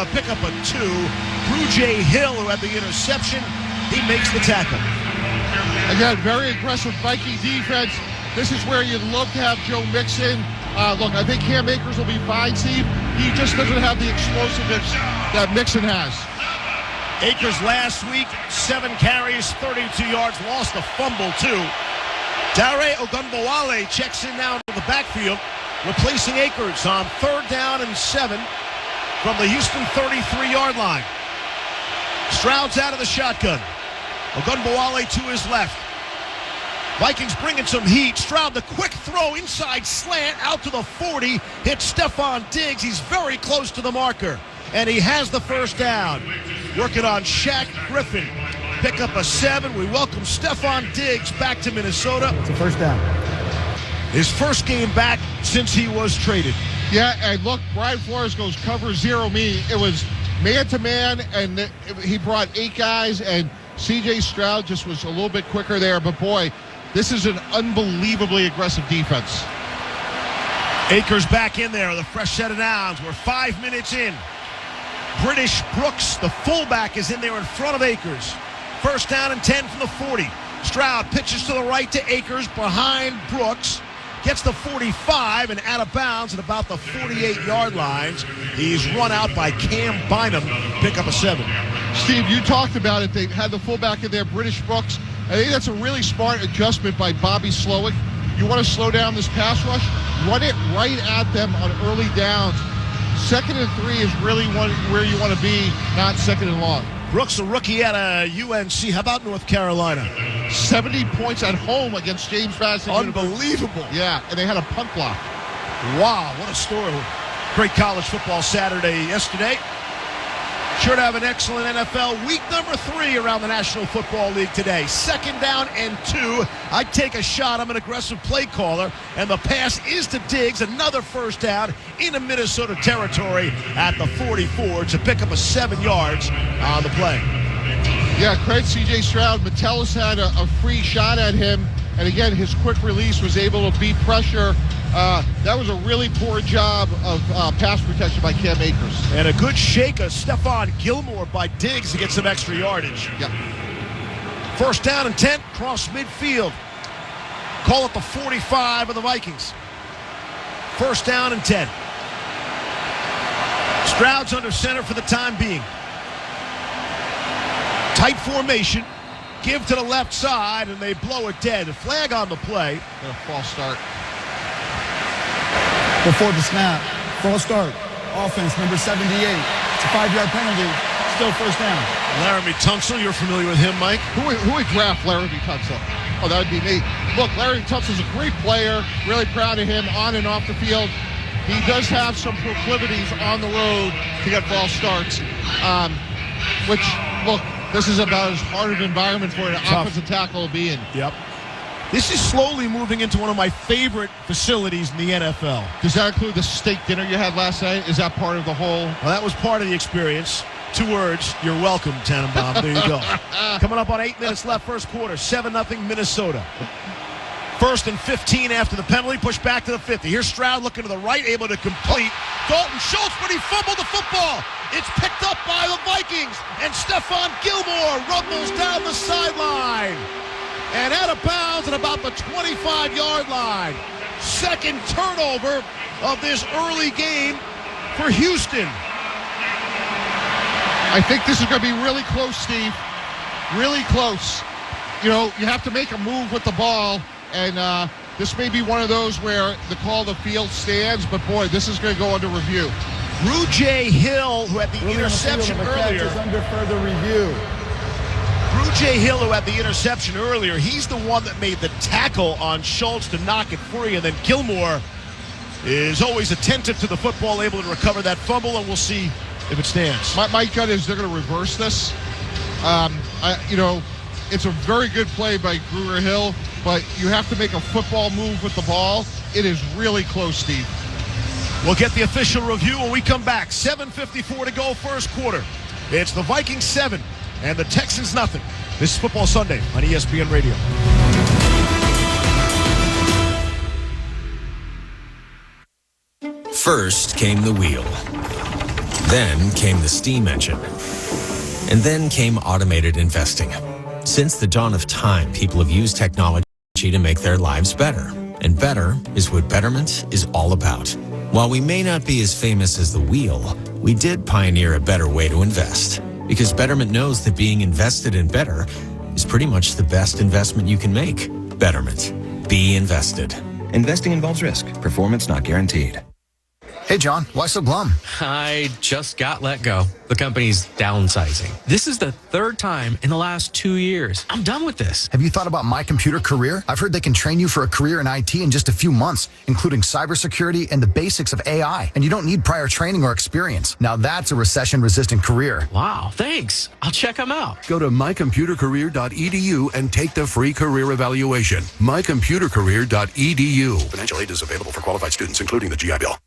to pick up a 2. Drew J. Hill, who had the interception, he makes the tackle. Again, very aggressive Viking defense. This is where you'd love to have Joe Mixon. Look, I think Cam Akers will be fine, Steve. He just doesn't have the explosiveness that Mixon has. Akers last week, 7 carries, 32 yards, lost a fumble too. Dare Ogunbowale checks in now to the backfield, replacing Akers on 3rd down and 7 from the Houston 33-yard line. Stroud's out of the shotgun. Ogunbowale to his left. Vikings bringing some heat. Stroud, the quick throw, inside slant, out to the 40. Hits Stephon Diggs. He's very close to the marker. And he has the first down. Working on Shaq Griffin. Pick up a 7. We welcome Stephon Diggs back to Minnesota. It's a first down. His first game back since he was traded. Yeah, and look, Brian Flores goes cover 0 me. It was man-to-man, and he brought 8 guys, and C.J. Stroud just was a little bit quicker there. But, boy, this is an unbelievably aggressive defense. Akers back in there with a fresh set of downs. We're 5 minutes in. British Brooks, the fullback, is in there in front of Akers. First down and 10 from the 40. Stroud pitches to the right to Akers behind Brooks. Gets the 45 and out of bounds at about the 48-yard lines. He's run out by Cam Bynum. Pick up a 7. Steve, you talked about it. They had the fullback in there, British Brooks. I think that's a really smart adjustment by Bobby Slowick. You want to slow down this pass rush? Run it right at them on early downs. 2nd and 3 is really where you want to be, not 2nd and long. Brooks, a rookie at UNC. How about North Carolina? 70 points at home against James Madison. Unbelievable. Yeah, and they had a punt block. Wow, what a story. Great college football Saturday yesterday. Sure to have an excellent NFL week number 3 around the National Football League today. 2nd down and 2. I take a shot. I'm an aggressive play caller. And the pass is to Diggs. Another first down into Minnesota territory at the 44 to pick up a 7 yards on the play. Yeah, credit C.J. Stroud. Metellus had a free shot at him. And again, his quick release was able to beat pressure. That was a really poor job of pass protection by Cam Akers. And a good shake of Stephon Gilmore by Diggs to get some extra yardage. Yep. First down and 10, cross midfield. Call it the 45 of the Vikings. First down and 10. Stroud's under center for the time being. Tight formation. Give to the left side, and they blow it dead. A flag on the play. And a false start. Before the snap, false start. Offense, number 78. It's a 5-yard penalty. Still first down. Laramie Tunsil, you're familiar with him, Mike? Who would draft Laramie Tunsil? Oh, that would be me. Look, Laramie Tunsil's a great player. Really proud of him on and off the field. He does have some proclivities on the road to get false starts, which, look, this is about as hard of an environment for an offensive tackle to be in. Yep. This is slowly moving into one of my favorite facilities in the NFL. Does that include the steak dinner you had last night? Is that part of the whole? Well, that was part of the experience. 2 words, you're welcome, Tannenbaum. There you go. Coming up on 8 minutes left, first quarter, 7-0 Minnesota. 1st and 15 after the penalty, pushed back to the 50. Here's Stroud looking to the right, able to complete. Dalton Schultz, but he fumbled the football. It's picked up by the Vikings, and Stephon Gilmore rumbles down the sideline. And out of bounds at about the 25-yard line. 2nd turnover of this early game for Houston. I think this is going to be really close, Steve. Really close. You know, you have to make a move with the ball, and this may be one of those where the call of the field stands, but boy, this is going to go under review. Drew J. Hill, who had the interception earlier. Is under further review. Drew J. Hill, who had the interception earlier, he's the one that made the tackle on Schultz to knock it free, and then Gilmore is always attentive to the football, able to recover that fumble, and we'll see if it stands. My gut is they're going to reverse this. It's a very good play by Gruer Hill, but you have to make a football move with the ball. It is really close, Steve. We'll get the official review when we come back. 7:54 to go, first quarter. It's the Vikings 7 and the Texans nothing. This is Football Sunday on ESPN Radio. First came the wheel. Then came the steam engine. And then came automated investing. Since the dawn of time, people have used technology to make their lives better. And better is what Betterment is all about. While we may not be as famous as the wheel, we did pioneer a better way to invest. Because Betterment knows that being invested in better is pretty much the best investment you can make. Betterment. Be invested. Investing involves risk. Performance not guaranteed. Hey, John, why so glum? I just got let go. The company's downsizing. This is the third time in the last 2 years. I'm done with this. Have you thought about My Computer Career? I've heard they can train you for a career in IT in just a few months, including cybersecurity and the basics of AI. And you don't need prior training or experience. Now that's a recession-resistant career. Wow, thanks. I'll check them out. Go to mycomputercareer.edu and take the free career evaluation. mycomputercareer.edu. Financial aid is available for qualified students, including the GI Bill.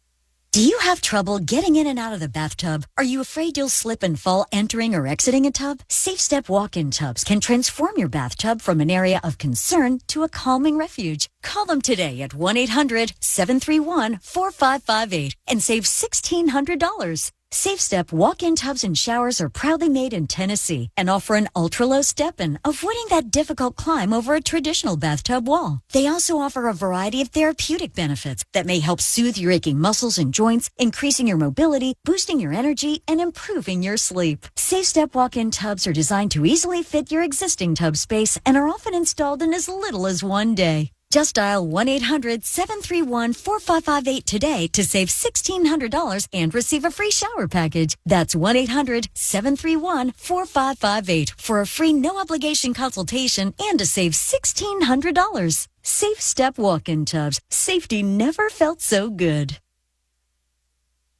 Do you have trouble getting in and out of the bathtub? Are you afraid you'll slip and fall entering or exiting a tub? Safe Step walk-in tubs can transform your bathtub from an area of concern to a calming refuge. Call them today at 1-800-731-4558 and save $1,600. Safe Step walk-in tubs and showers are proudly made in Tennessee and offer an ultra-low step-in, avoiding that difficult climb over a traditional bathtub wall. They also offer a variety of therapeutic benefits that may help soothe your aching muscles and joints, increasing your mobility, boosting your energy, and improving your sleep. Safe Step walk-in tubs are designed to easily fit your existing tub space and are often installed in as little as 1 day. Just dial 1-800-731-4558 today to save $1,600 and receive a free shower package. That's 1-800-731-4558 for a free no-obligation consultation and to save $1,600. Safe Step walk-in tubs. Safety never felt so good.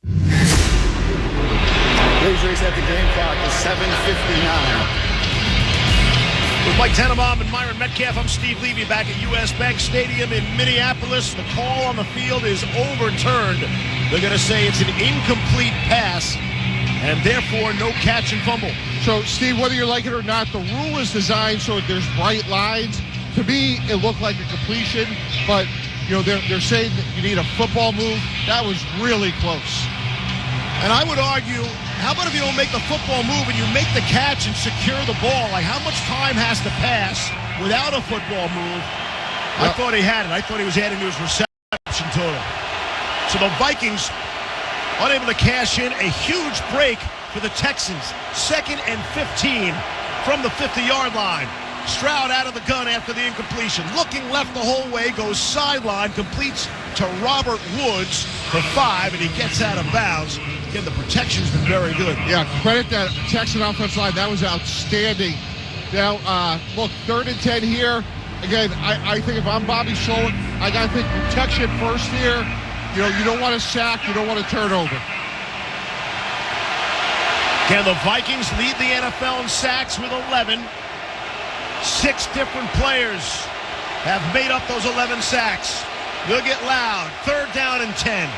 Blazers at the game clock is 7:59. With Mike Tannenbaum and Myron Metcalf, I'm Steve Levy back at U.S. Bank Stadium in Minneapolis. The call on the field is overturned. They're going to say it's an incomplete pass, and therefore no catch and fumble. So, Steve, whether you like it or not, the rule is designed so there's bright lines. To me, it looked like a completion, but they're saying that you need a football move. That was really close. And I would argue, how about if you don't make the football move and you make the catch and secure the ball? Like, how much time has to pass without a football move? I thought he had it. I thought he was adding to his reception total. So the Vikings unable to cash in. A huge break for the Texans. 2nd and 15 from the 50-yard line. Stroud out of the gun after the incompletion. Looking left the whole way, goes sideline, completes to Robert Woods for 5, and he gets out of bounds. Again, the protection's been very good. Yeah, credit that Texan offensive line. That was outstanding. Now, look, 3rd and 10 here. Again, I think if I'm Bobby Sloan, I got to think protection first here. You don't want to sack. You don't want to turn over. Again, the Vikings lead the NFL in sacks with 11. 6 different players have made up those 11 sacks. They'll get loud. 3rd down and 10.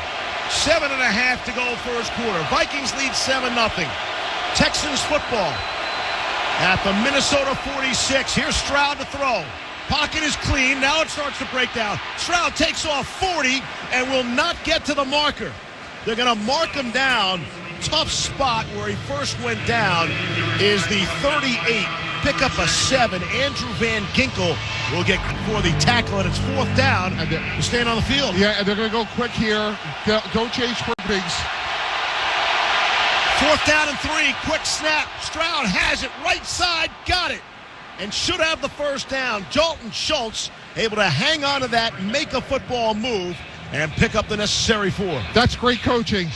7.5 to go first quarter. Vikings lead 7-0. Texans football at the Minnesota 46. Here's Stroud to throw. Pocket is clean. Now it starts to break down. Stroud takes off 40 and will not get to the marker. They're going to mark him down. Tough spot where he first went down is the 38. Pick up a 7. Andrew Van Ginkel will get for the tackle, and it's 4th down to stand on the field. Yeah, and they're going to go quick here. Don't change quick things. 4th down and 3. Quick snap. Stroud has it. Right side. Got it. And should have the first down. Dalton Schultz able to hang on to that, make a football move, and pick up the necessary 4. That's great coaching.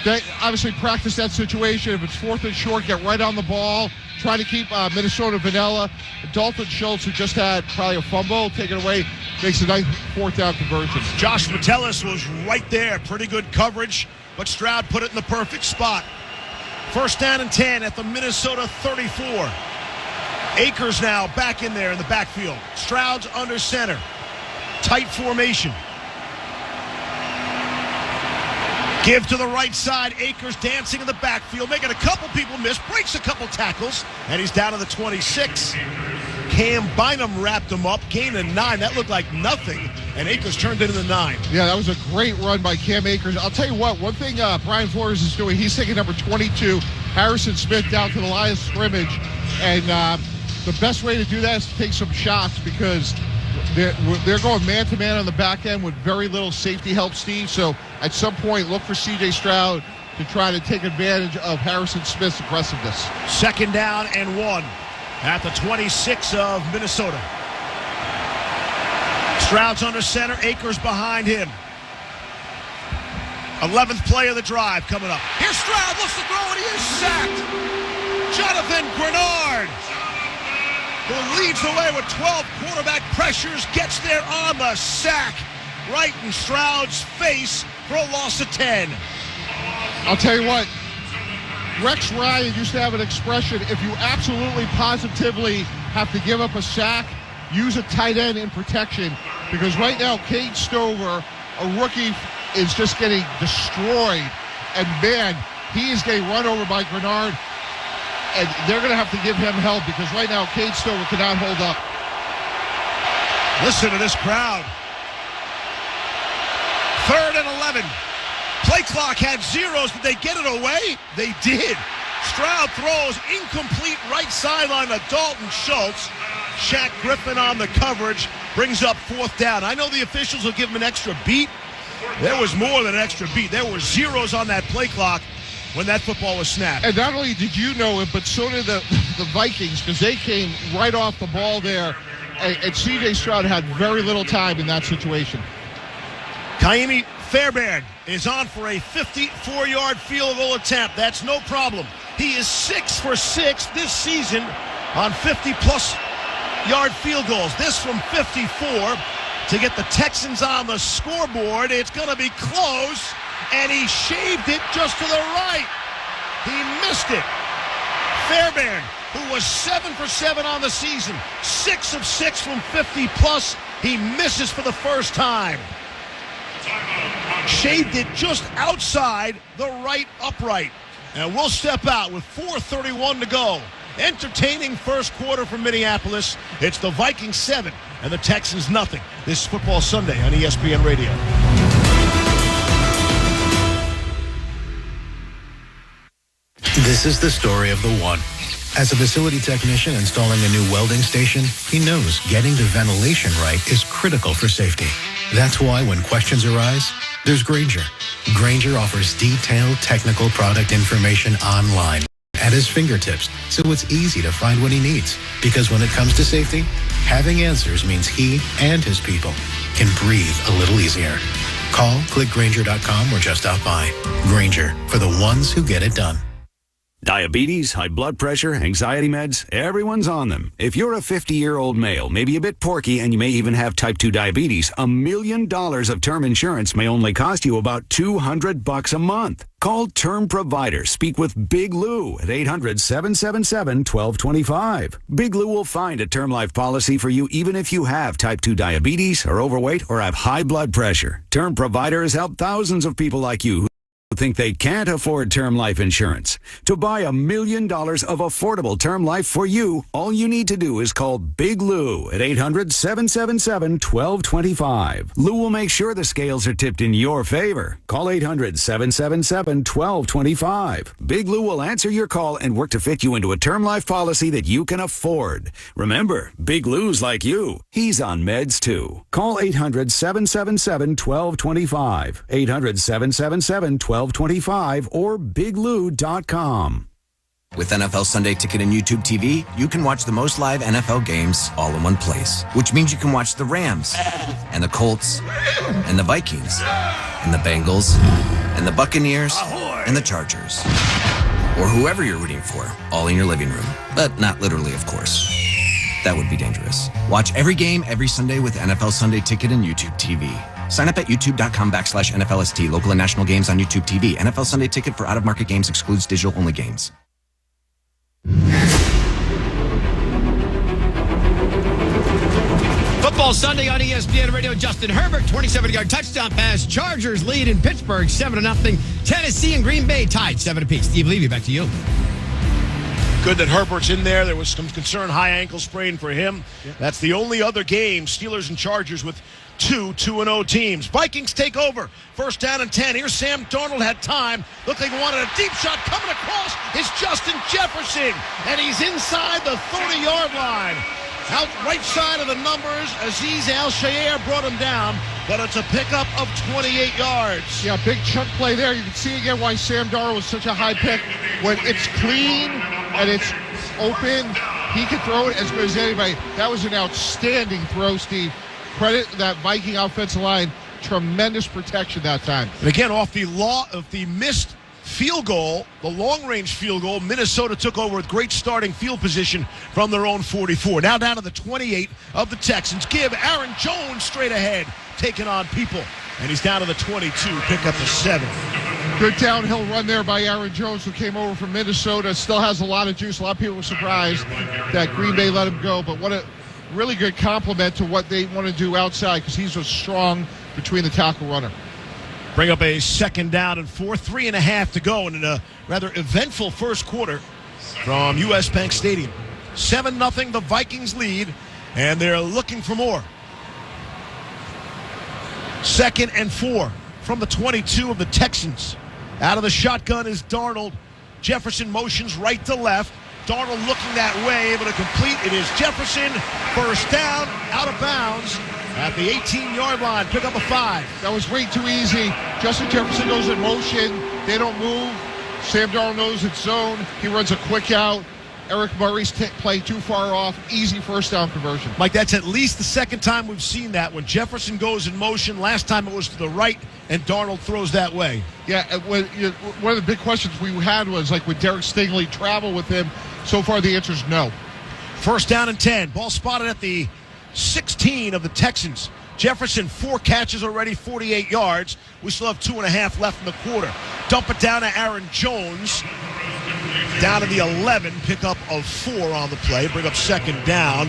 They obviously practice that situation. If it's 4th and short, get right on the ball. Try to keep Minnesota vanilla. Dalton Schultz, who just had probably a fumble taken away, makes a nice 4th down conversion. Josh Metellus was right there. Pretty good coverage, but Stroud put it in the perfect spot. 1st down and 10 at the Minnesota 34. Akers now back in there in the backfield. Stroud's under center. Tight formation. Give to the right side. Akers dancing in the backfield, making a couple people miss, breaks a couple tackles, and he's down to the 26. Cam Bynum wrapped him up, gained a 9. That looked like nothing, and Akers turned it into 9. Yeah, that was a great run by Cam Akers. I'll tell you what, one thing Brian Flores is doing, he's taking number 22, Harrison Smith, down to the line of scrimmage. And the best way to do that is to take some shots because they're going man-to-man on the back end with very little safety help, Steve. So at some point, look for C.J. Stroud to try to take advantage of Harrison Smith's aggressiveness. 2nd down and 1 at the 26 of Minnesota. Stroud's under center, Akers behind him. 11th play of the drive coming up. Here's Stroud, looks to throw, and he is sacked. Jonathan Grenard, who leads the way with 12 quarterback pressures, gets there on the sack, right in Stroud's face for a loss of 10. I'll tell you what, Rex Ryan used to have an expression, if you absolutely positively have to give up a sack, use a tight end in protection. Because right now, Cade Stover, a rookie, is just getting destroyed. And man, he is getting run over by Grenard. And they're going to have to give him help because right now, Cade Stover cannot hold up. Listen to this crowd. 3rd and 11. Play clock had zeros. Did they get it away? They did. Stroud throws incomplete right sideline to Dalton Schultz. Shaq Griffin on the coverage brings up 4th down. I know the officials will give him an extra beat. There was more than an extra beat. There were zeros on that play clock when that football was snapped. And not only did you know it, but so did the Vikings because they came right off the ball there. And C.J. Stroud had very little time in that situation. Kaimi Fairbairn is on for a 54-yard field goal attempt. That's no problem. He is 6 for 6 this season on 50-plus yard field goals. This from 54 to get the Texans on the scoreboard. It's going to be close, and he shaved it just to the right. He missed it. Fairbairn, who was 7 for 7 on the season, 6 of 6 from 50-plus. He misses for the first time. Shaved it just outside the right upright. And we'll step out with 4:31 to go. Entertaining first quarter from Minneapolis. It's the Vikings 7 and the Texans nothing. This is Football Sunday on ESPN Radio. This is the story of the one. As a facility technician installing a new welding station, he knows getting the ventilation right is critical for safety. That's why when questions arise, there's Grainger. Grainger offers detailed technical product information online at his fingertips, so it's easy to find what he needs. Because when it comes to safety, having answers means he and his people can breathe a little easier. Call, click Grainger.com, or just stop by. Grainger, for the ones who get it done. Diabetes, high blood pressure, anxiety meds, everyone's on them. If you're a 50-year-old male, maybe a bit porky, and you may even have type 2 diabetes, $1 million of term insurance may only cost you about $200 a month. Call Term Provider. Speak with Big Lou at 800-777-1225. Big Lou will find a term life policy for you even if you have type 2 diabetes, are overweight, or have high blood pressure. Term Provider has helped thousands of people like you who think they can't afford term life insurance. To buy $1 million of affordable term life for you, all you need to do is call Big Lou at 800-777-1225. Lou will make sure the scales are tipped in your favor. Call 800-777-1225. Big Lou will answer your call and work to fit you into a term life policy that you can afford. Remember, Big Lou's like you. He's on meds too. Call 800-777-1225. 800-777-1225 or biglou.com. With NFL Sunday Ticket and YouTube TV, you can watch the most live NFL games all in one place, which means you can watch the Rams and the Colts and the Vikings and the Bengals and the Buccaneers and the Chargers, or whoever you're rooting for, all in your living room. But not literally, of course. That would be dangerous. Watch every game every Sunday with NFL Sunday Ticket and YouTube TV. Sign up at youtube.com/NFLST. Local and national games on YouTube TV. NFL Sunday Ticket for out-of-market games excludes digital-only games. Football Sunday on ESPN Radio. Justin Herbert, 27-yard touchdown pass. Chargers lead in Pittsburgh, 7-0. Tennessee and Green Bay tied 7 apiece. Steve Levy, back to you. Good that Herbert's in there. There was some concern, high ankle sprain for him. That's the only other game, Steelers and Chargers with 2-0 teams. Vikings take over. First down and 10. Here's Sam Darnold, had time. Looked like he wanted a deep shot. Coming across is Justin Jefferson. And he's inside the 30-yard line. Out right side of the numbers, Azeez Al-Shaair brought him down, but it's a pickup of 28 yards. Yeah, big chunk play there. You can see again why Sam Darnold was such a high pick. When it's clean and it's open, he can throw it as good as anybody. That was an outstanding throw, Steve. Credit that Viking offensive line. Tremendous protection that time. And again, off the missed field goal, the long-range field goal, Minnesota took over with great starting field position from their own 44. Now down to the 28 of the Texans. Give Aaron Jones straight ahead, taking on people. And he's down to the 22, pick up the 7. Good downhill run there by Aaron Jones, who came over from Minnesota. Still has a lot of juice. A lot of people were surprised that Green Bay let him go. But what a really good compliment to what they want to do outside, because he's a strong between the tackle runner. Bring up a second down and 4, 3.5 to go in a rather eventful first quarter from U.S. Bank Stadium. 7-0, the Vikings lead, and they're looking for more. 2nd and 4 from the 22 of the Texans. Out of the shotgun is Darnold. Jefferson motions right to left. Darnold looking that way, able to complete. It is Jefferson, first down, out of bounds at the 18-yard line. Pick up a 5. That was way too easy. Justin Jefferson goes in motion. They don't move. Sam Darnold knows it's zone. He runs a quick out. Eric Murray's play too far off. Easy first down conversion. Mike, that's at least the second time we've seen that. When Jefferson goes in motion, last time it was to the right, and Darnold throws that way. Yeah, one of the big questions we had was, like, would Derek Stingley travel with him? So far, the answer is no. First down and 10. Ball spotted at the 16 of the Texans. Jefferson, 4 catches already, 48 yards. We still have 2.5 left in the quarter. Dump it down to Aaron Jones. Down to the 11, pickup of 4 on the play. Bring up second down.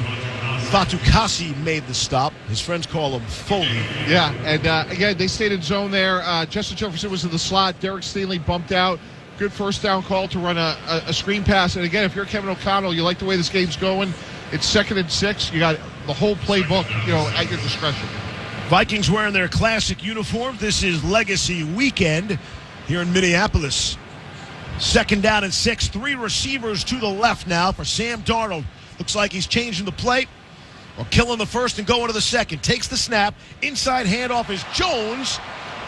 Fatukasi made the stop. His friends call him Foley. Yeah, and again, they stayed in zone there. Justin Jefferson was in the slot. Derek Stingley bumped out. Good first down call to run a screen pass. And again, if you're Kevin O'Connell, you like the way this game's going. It's 2nd and 6. You got the whole playbook, at your discretion. Vikings wearing their classic uniforms. This is Legacy Weekend here in Minneapolis. 2nd down and 6. 3 receivers to the left now for Sam Darnold. Looks like he's changing the play or killing the first and going to the second. Takes the snap. Inside handoff is Jones.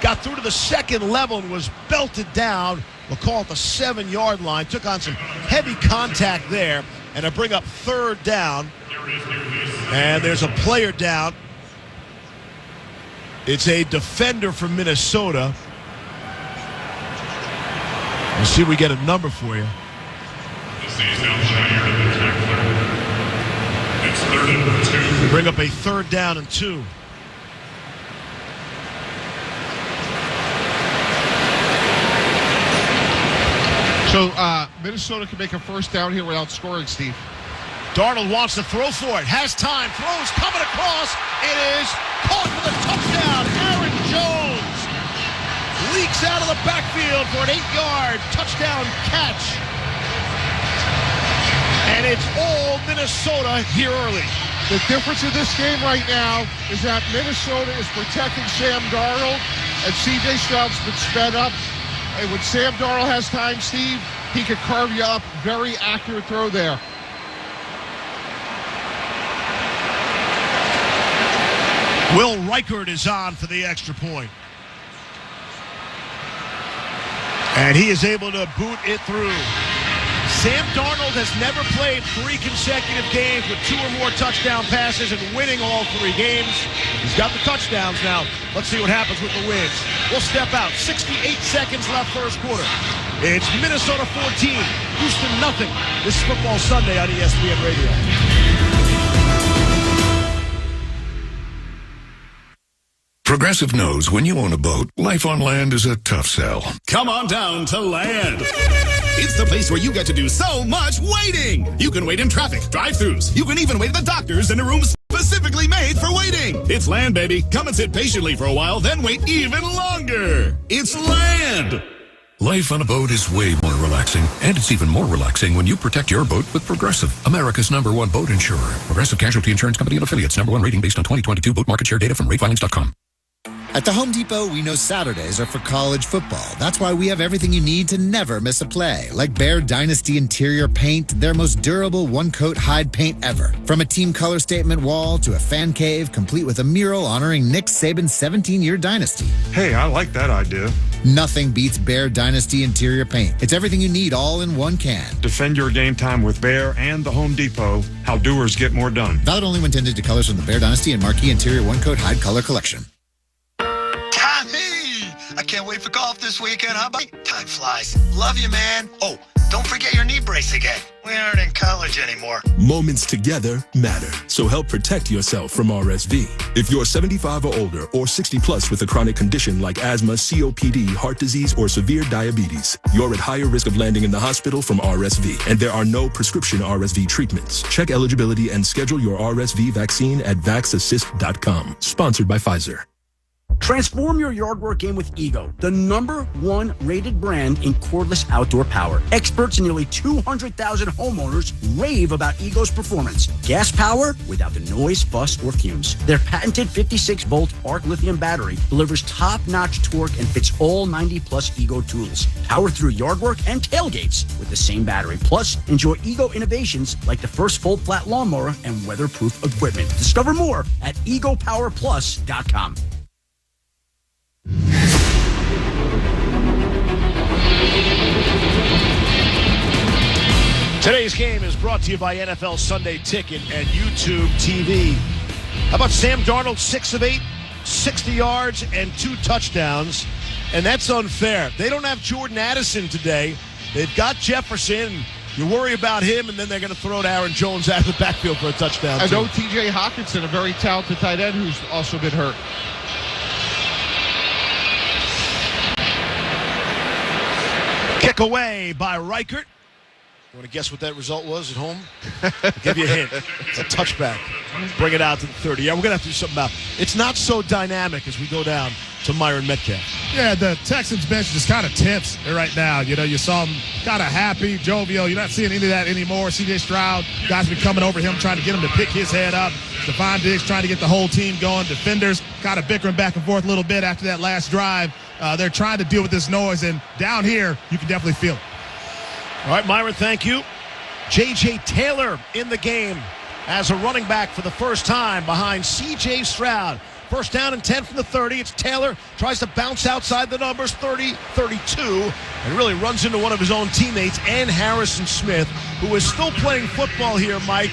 Got through to the second level and was belted down. We'll call it the 7-yard line. Took on some heavy contact there. And a bring up third down. And there's a player down. It's a defender from Minnesota. We'll see if we get a number for you. It's 3rd and 2. We bring up a 3rd down and 2. So Minnesota can make a first down here without scoring, Steve. Darnold wants to throw for it. Has time. Throws coming across. It is caught for the touchdown. Aaron Jones leaks out of the backfield for an 8-yard touchdown catch. And it's all Minnesota here early. The difference in this game right now is that Minnesota is protecting Sam Darnold, and C.J. Stroud's been sped up. And when Sam Darnold has time, Steve, he can carve you up. Very accurate throw there. Will Reichert is on for the extra point. And he is able to boot it through. Sam Darnold has never played 3 consecutive games with 2 or more touchdown passes and winning all 3 games. He's got the touchdowns now. Let's see what happens with the wins. We'll step out. 68 seconds left first quarter. It's Minnesota 14, Houston nothing. This is Football Sunday on ESPN Radio. Progressive knows when you own a boat, life on land is a tough sell. Come on down to Land. It's the place where you get to do so much waiting. You can wait in traffic, drive-thrus. You can even wait at the doctor's in a room specifically made for waiting. It's Land, baby. Come and sit patiently for a while, then wait even longer. It's Land. Life on a boat is way more relaxing, and it's even more relaxing when you protect your boat with Progressive, America's #1 boat insurer. Progressive Casualty Insurance Company and Affiliates, #1 rating based on 2022 boat market share data from ratefilings.com. At the Home Depot, we know Saturdays are for college football. That's why we have everything you need to never miss a play. Like Bear Dynasty interior paint, their most durable one-coat hide paint ever. From a team color statement wall to a fan cave, complete with a mural honoring Nick Saban's 17-year dynasty. Hey, I like that idea. Nothing beats Bear Dynasty interior paint. It's everything you need all in one can. Defend your game time with Bear and the Home Depot. How doers get more done. Valid only when tinted to colors from the Bear Dynasty and Marquee Interior One-Coat Hide Color Collection. I can't wait for golf this weekend. How about time flies? Love you, man. Oh, don't forget your knee brace again. We aren't in college anymore. Moments together matter, so help protect yourself from RSV. If you're 75 or older or 60 plus with a chronic condition like asthma, COPD, heart disease, or severe diabetes, you're at higher risk of landing in the hospital from RSV, and there are no prescription RSV treatments. Check eligibility and schedule your RSV vaccine at vaxassist.com. Sponsored by Pfizer. Transform your yard work game with Ego, the #1 rated brand in cordless outdoor power. Experts and nearly 200,000 homeowners rave about Ego's performance. Gas power without the noise, fuss, or fumes. Their patented 56-volt arc lithium battery delivers top-notch torque and fits all 90-plus Ego tools. Power through yard work and tailgates with the same battery. Plus, enjoy Ego innovations like the first full flat lawnmower and weatherproof equipment. Discover more at egopowerplus.com. Today's game is brought to you by NFL Sunday Ticket and YouTube TV. How about Sam Darnold, 6 of 8, 60 yards, and 2 touchdowns? And that's unfair. They don't have Jordan Addison today. They've got Jefferson. You worry about him, and then they're going to throw to Aaron Jones out of the backfield for a touchdown. I know T.J. Hawkinson, a very talented tight end, who's also been hurt. Kick away by Reichert. You want to guess what that result was at home? I'll give you a hint. It's a touchback. Bring it out to the 30. Yeah, we're going to have to do something about it. It's not so dynamic as we go down to Myron Metcalf. Yeah, the Texans bench just kind of tense right now. You know, you saw him kind of happy, jovial. You're not seeing any of that anymore. C.J. Stroud, guys been coming over him, trying to get him to pick his head up. Stephon Diggs trying to get the whole team going. Defenders kind of bickering back and forth a little bit after that last drive. They're trying to deal with this noise, and down here, you can definitely feel it. All right, Myron, thank you. J.J. Taylor in the game as a running back for the first time behind C.J. Stroud. First down and 10 from the 30. It's Taylor. Tries to bounce outside the numbers, 30, 32, and really runs into one of his own teammates, and Harrison Smith, who is still playing football here, Mike,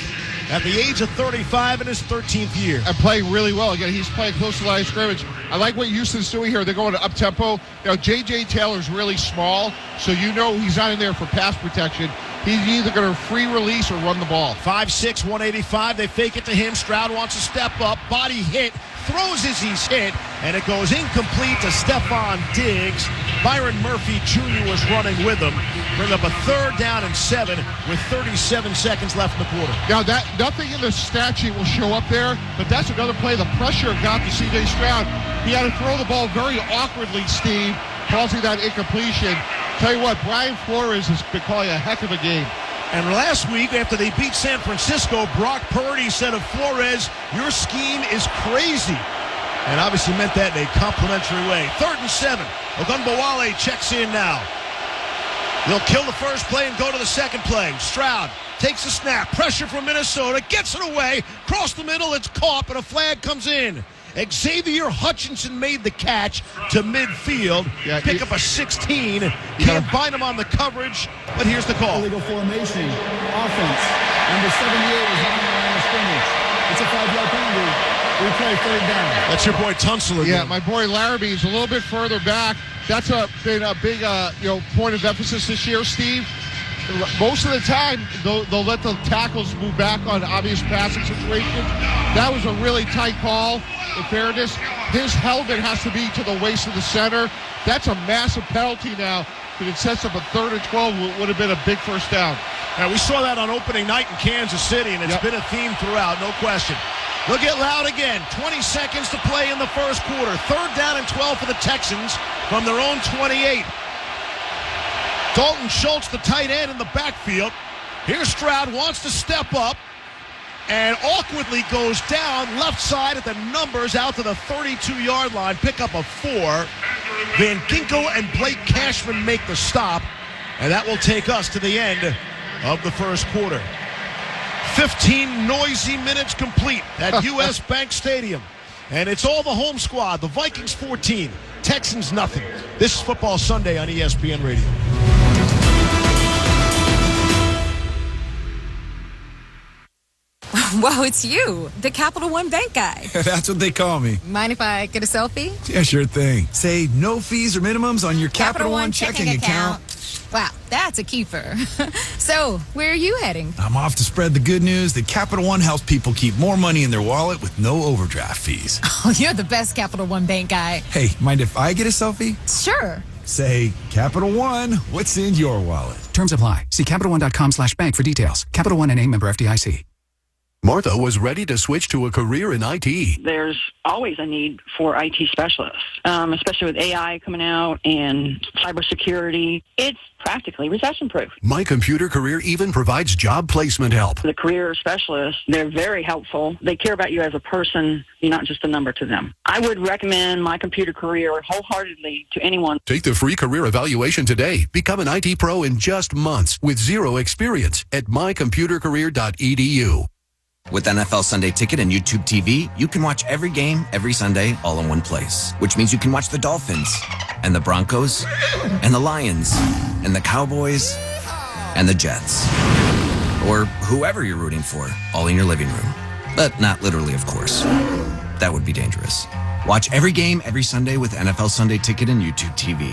at the age of 35 in his 13th year. And playing really well. Again, he's playing close to the line of scrimmage. I like what Houston's doing here. They're going to up-tempo. You know, J.J. Taylor's really small, so you know he's not in there for pass protection. He's either going to free release or run the ball. 5'6", 185. They fake it to him. Stroud wants to step up. Body hit. Throws as he's hit, and it goes incomplete to Stephon Diggs. Byron Murphy Jr. was running with him. Bring up a 3rd down and 7 with 37 seconds left in the quarter. Now, that nothing in the stat sheet will show up there, but that's another play. The pressure got to C.J. Stroud. He had to throw the ball very awkwardly, Steve, causing that incompletion. Tell you what, Brian Flores has been calling a heck of a game. And last week, after they beat San Francisco, Brock Purdy said of Flores, "Your scheme is crazy." And obviously meant that in a complimentary way. 3rd and 7. Ogunbowale checks in now. They'll kill the first play and go to the second play. Stroud takes a snap. Pressure from Minnesota. Gets it away. Cross the middle. It's caught, but a flag comes in. Xavier Hutchinson made the catch to midfield. Pick up a 16. Can't find him on the coverage, but here's the call. Illegal formation. Offense. Number 78 is on the line of scrimmage. It's a 5-yard penalty. We play 3rd down. That's your boy Tunsil again. Yeah, my boy Larrabee is a little bit further back. That's been a big point of emphasis this year, Steve. Most of the time, they'll let the tackles move back on obvious passing situations. That was a really tight call, in fairness. His helmet has to be to the waist of the center. That's a massive penalty now. If it sets up a 3rd and 12, would have been a big first down. Now, we saw that on opening night in Kansas City, and it's been a theme throughout, no question. They'll get loud again. 20 seconds to play in the first quarter. 3rd down and 12 for the Texans from their own 28. Dalton Schultz, the tight end, in the backfield. Here's Stroud, wants to step up, and awkwardly goes down left side at the numbers out to the 32-yard line. Pick up a 4. Van Ginkel and Blake Cashman make the stop, and that will take us to the end of the first quarter. 15 noisy minutes complete at U.S. Bank Stadium. And it's all the home squad. The Vikings 14, Texans nothing. This is Football Sunday on ESPN Radio. Whoa, it's you, the Capital One Bank guy. That's what they call me. Mind if I get a selfie? Yeah, sure thing. Say no fees or minimums on your Capital One checking account. Wow, that's a keeper. So, where are you heading? I'm off to spread the good news that Capital One helps people keep more money in their wallet with no overdraft fees. Oh, you're the best Capital One Bank guy. Hey, mind if I get a selfie? Sure. Say, Capital One, what's in your wallet? Terms apply. See CapitalOne.com/bank for details. Capital One NA, member FDIC. Martha was ready to switch to a career in IT. There's always a need for IT specialists, especially with AI coming out and cybersecurity. It's practically recession-proof. My Computer Career even provides job placement help. The career specialists, they're very helpful. They care about you as a person. You're not just a number to them. I would recommend My Computer Career wholeheartedly to anyone. Take the free career evaluation today. Become an IT pro in just months with zero experience at mycomputercareer.edu. With NFL Sunday Ticket and YouTube TV, you can watch every game, every Sunday, all in one place. Which means you can watch the Dolphins, and the Broncos, and the Lions, and the Cowboys, and the Jets. Or whoever you're rooting for, all in your living room. But not literally, of course. That would be dangerous. Watch every game, every Sunday with NFL Sunday Ticket and YouTube TV.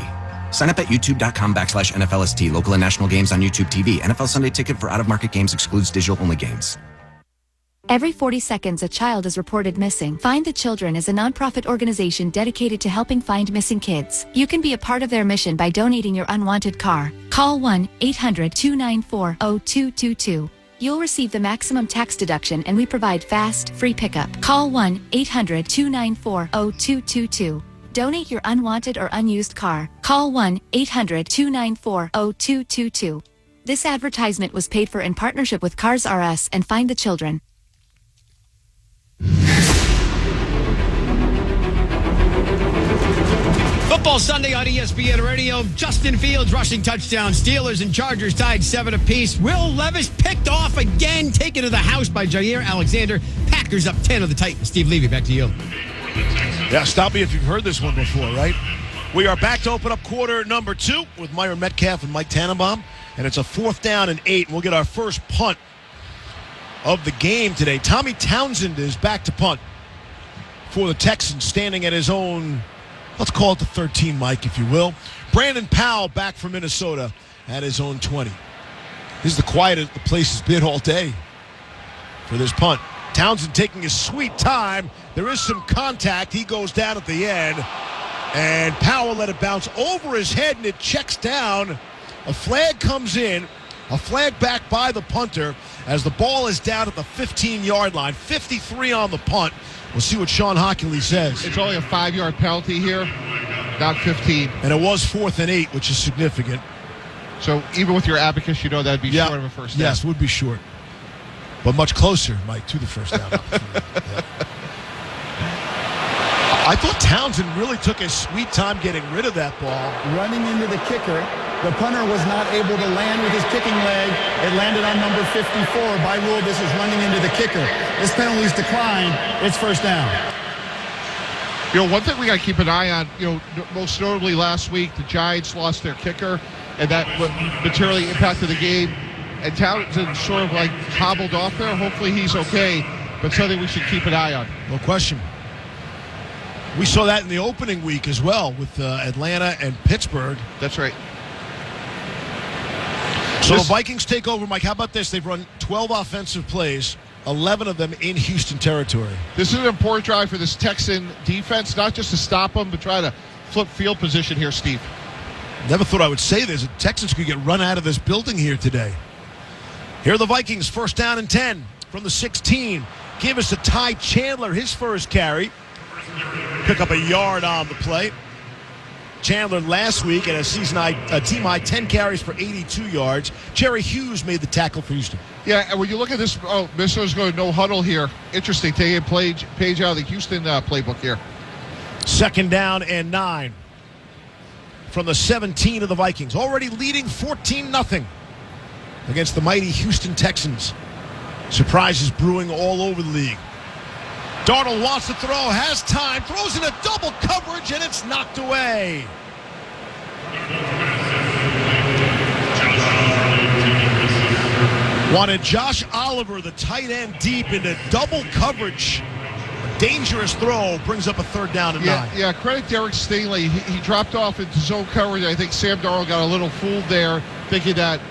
Sign up at youtube.com/NFLST. Local and national games on YouTube TV. NFL Sunday Ticket for out-of-market games excludes digital-only games. Every 40 seconds, a child is reported missing. Find the Children is a nonprofit organization dedicated to helping find missing kids. You can be a part of their mission by donating your unwanted car. Call 1-800-294-0222. You'll receive the maximum tax deduction, and we provide fast, free pickup. Call 1-800-294-0222. Donate your unwanted or unused car. Call 1-800-294-0222. This advertisement was paid for in partnership with Cars R Us and Find the Children. Football Sunday on ESPN Radio. Justin Fields rushing touchdown. Steelers and Chargers tied 7 apiece. Will Levis picked off again, taken to the house by Jair Alexander. Packers up 10 on the Titans. Steve Levy, back to you. Yeah, stop me if you've heard this one before, right? We are back to open up quarter number 2 with Myron Metcalf and Mike Tannenbaum. And it's a 4th down and 8. And we'll get our first punt of the game today. Tommy Townsend is back to punt for the Texans, standing at his own, let's call it the 13, Mike, if you will. Brandon Powell back from Minnesota at his own 20. This is the quietest the place has been all day for this punt. Townsend taking his sweet time. There is some contact. He goes down at the end. And Powell let it bounce over his head, and it checks down. A flag comes in. A flag back by the punter as the ball is down at the 15-yard line. 53 on the punt. We'll see what Sean Hockley says. It's only a 5-yard penalty here, not 15. And it was 4th and 8, which is significant. So even with your abacus, you know that'd be short of a first down. Yes, would be short. But much closer, Mike, to the first down. I thought Townsend really took his sweet time getting rid of that ball. Running into the kicker. The punter was not able to land with his kicking leg. It landed on number 54. By rule, this is running into the kicker. This penalty's declined. It's first down. You know, one thing we got to keep an eye on, you know, most notably last week, the Giants lost their kicker, and that materially impacted the game. And Townsend sort of like hobbled off there. Hopefully he's okay, but something we should keep an eye on. No question. We saw that in the opening week as well with Atlanta and Pittsburgh. That's right. So the Vikings take over, Mike. How about this? They've run 12 offensive plays, 11 of them in Houston territory. This is an important drive for this Texan defense, not just to stop them, but try to flip field position here, Steve. Never thought I would say this. The Texans could get run out of this building here today. Here are the Vikings, 1st down and 10 from the 16. Give us to Ty Chandler, his first carry. Pick up a yard on the play. Chandler last week at a team-high 10 carries for 82 yards. Jerry Hughes made the tackle for Houston. Yeah, and when you look at this, Minnesota's going no huddle here. Interesting, taking a page out of the Houston playbook here. 2nd down and 9 from the 17 of the Vikings. Already leading 14-0 against the mighty Houston Texans. Surprises brewing all over the league. Darnold wants to throw, has time, throws in a double coverage, and it's knocked away. Wanted Josh Oliver, the tight end, deep into double coverage. A dangerous throw brings up a 3rd down and 9. Yeah, credit Derek Stingley. He dropped off into zone coverage. I think Sam Darnold got a little fooled there, thinking that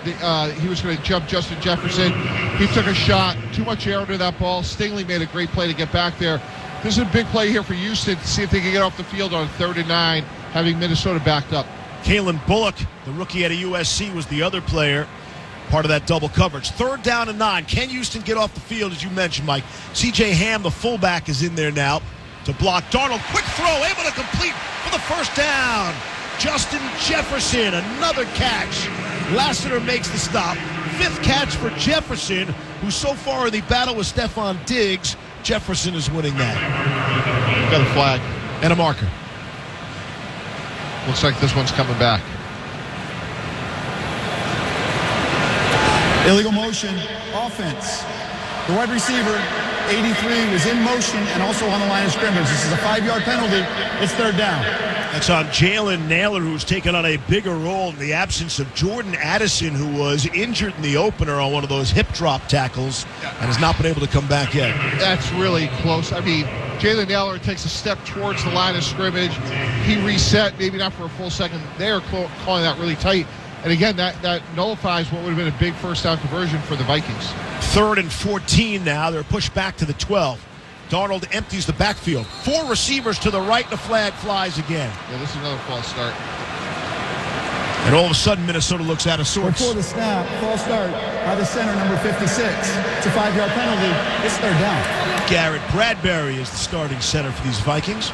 he was going to jump Justin Jefferson. He took a shot, too much air under that ball. Stingley made a great play to get back there. This is a big play here for Houston to see if they can get off the field on 3rd and 9, having Minnesota backed up. Kalen Bullock, the rookie out of USC, was the other player, part of that double coverage. 3rd down and 9. Can Houston get off the field, as you mentioned, Mike? C.J. Ham, the fullback, is in there now to block Darnold. Quick throw, able to complete for the 1st down. Justin Jefferson, another catch. Lassiter makes the stop. 5th catch for Jefferson, who so far in the battle with Stephon Diggs, Jefferson is winning that. Got a flag. And a marker. Looks like this one's coming back. Illegal motion, offense. The wide receiver, 83, was in motion and also on the line of scrimmage. This is a 5-yard penalty. It's 3rd down. That's on Jalen Naylor, who's taken on a bigger role in the absence of Jordan Addison, who was injured in the opener on one of those hip drop tackles and has not been able to come back yet. That's really close. I mean, Jalen Naylor takes a step towards the line of scrimmage. He reset, maybe not for a full second. They are calling that really tight. And again, that nullifies what would have been a big 1st down conversion for the Vikings. 3rd and 14 now. They're pushed back to the 12. Darnold empties the backfield. 4 receivers to the right, and the flag flies again. Yeah, this is another false start. And all of a sudden, Minnesota looks out of sorts. Before the snap, false start by the center, number 56. It's a 5-yard penalty. It's 3rd down. Garrett Bradbury is the starting center for these Vikings.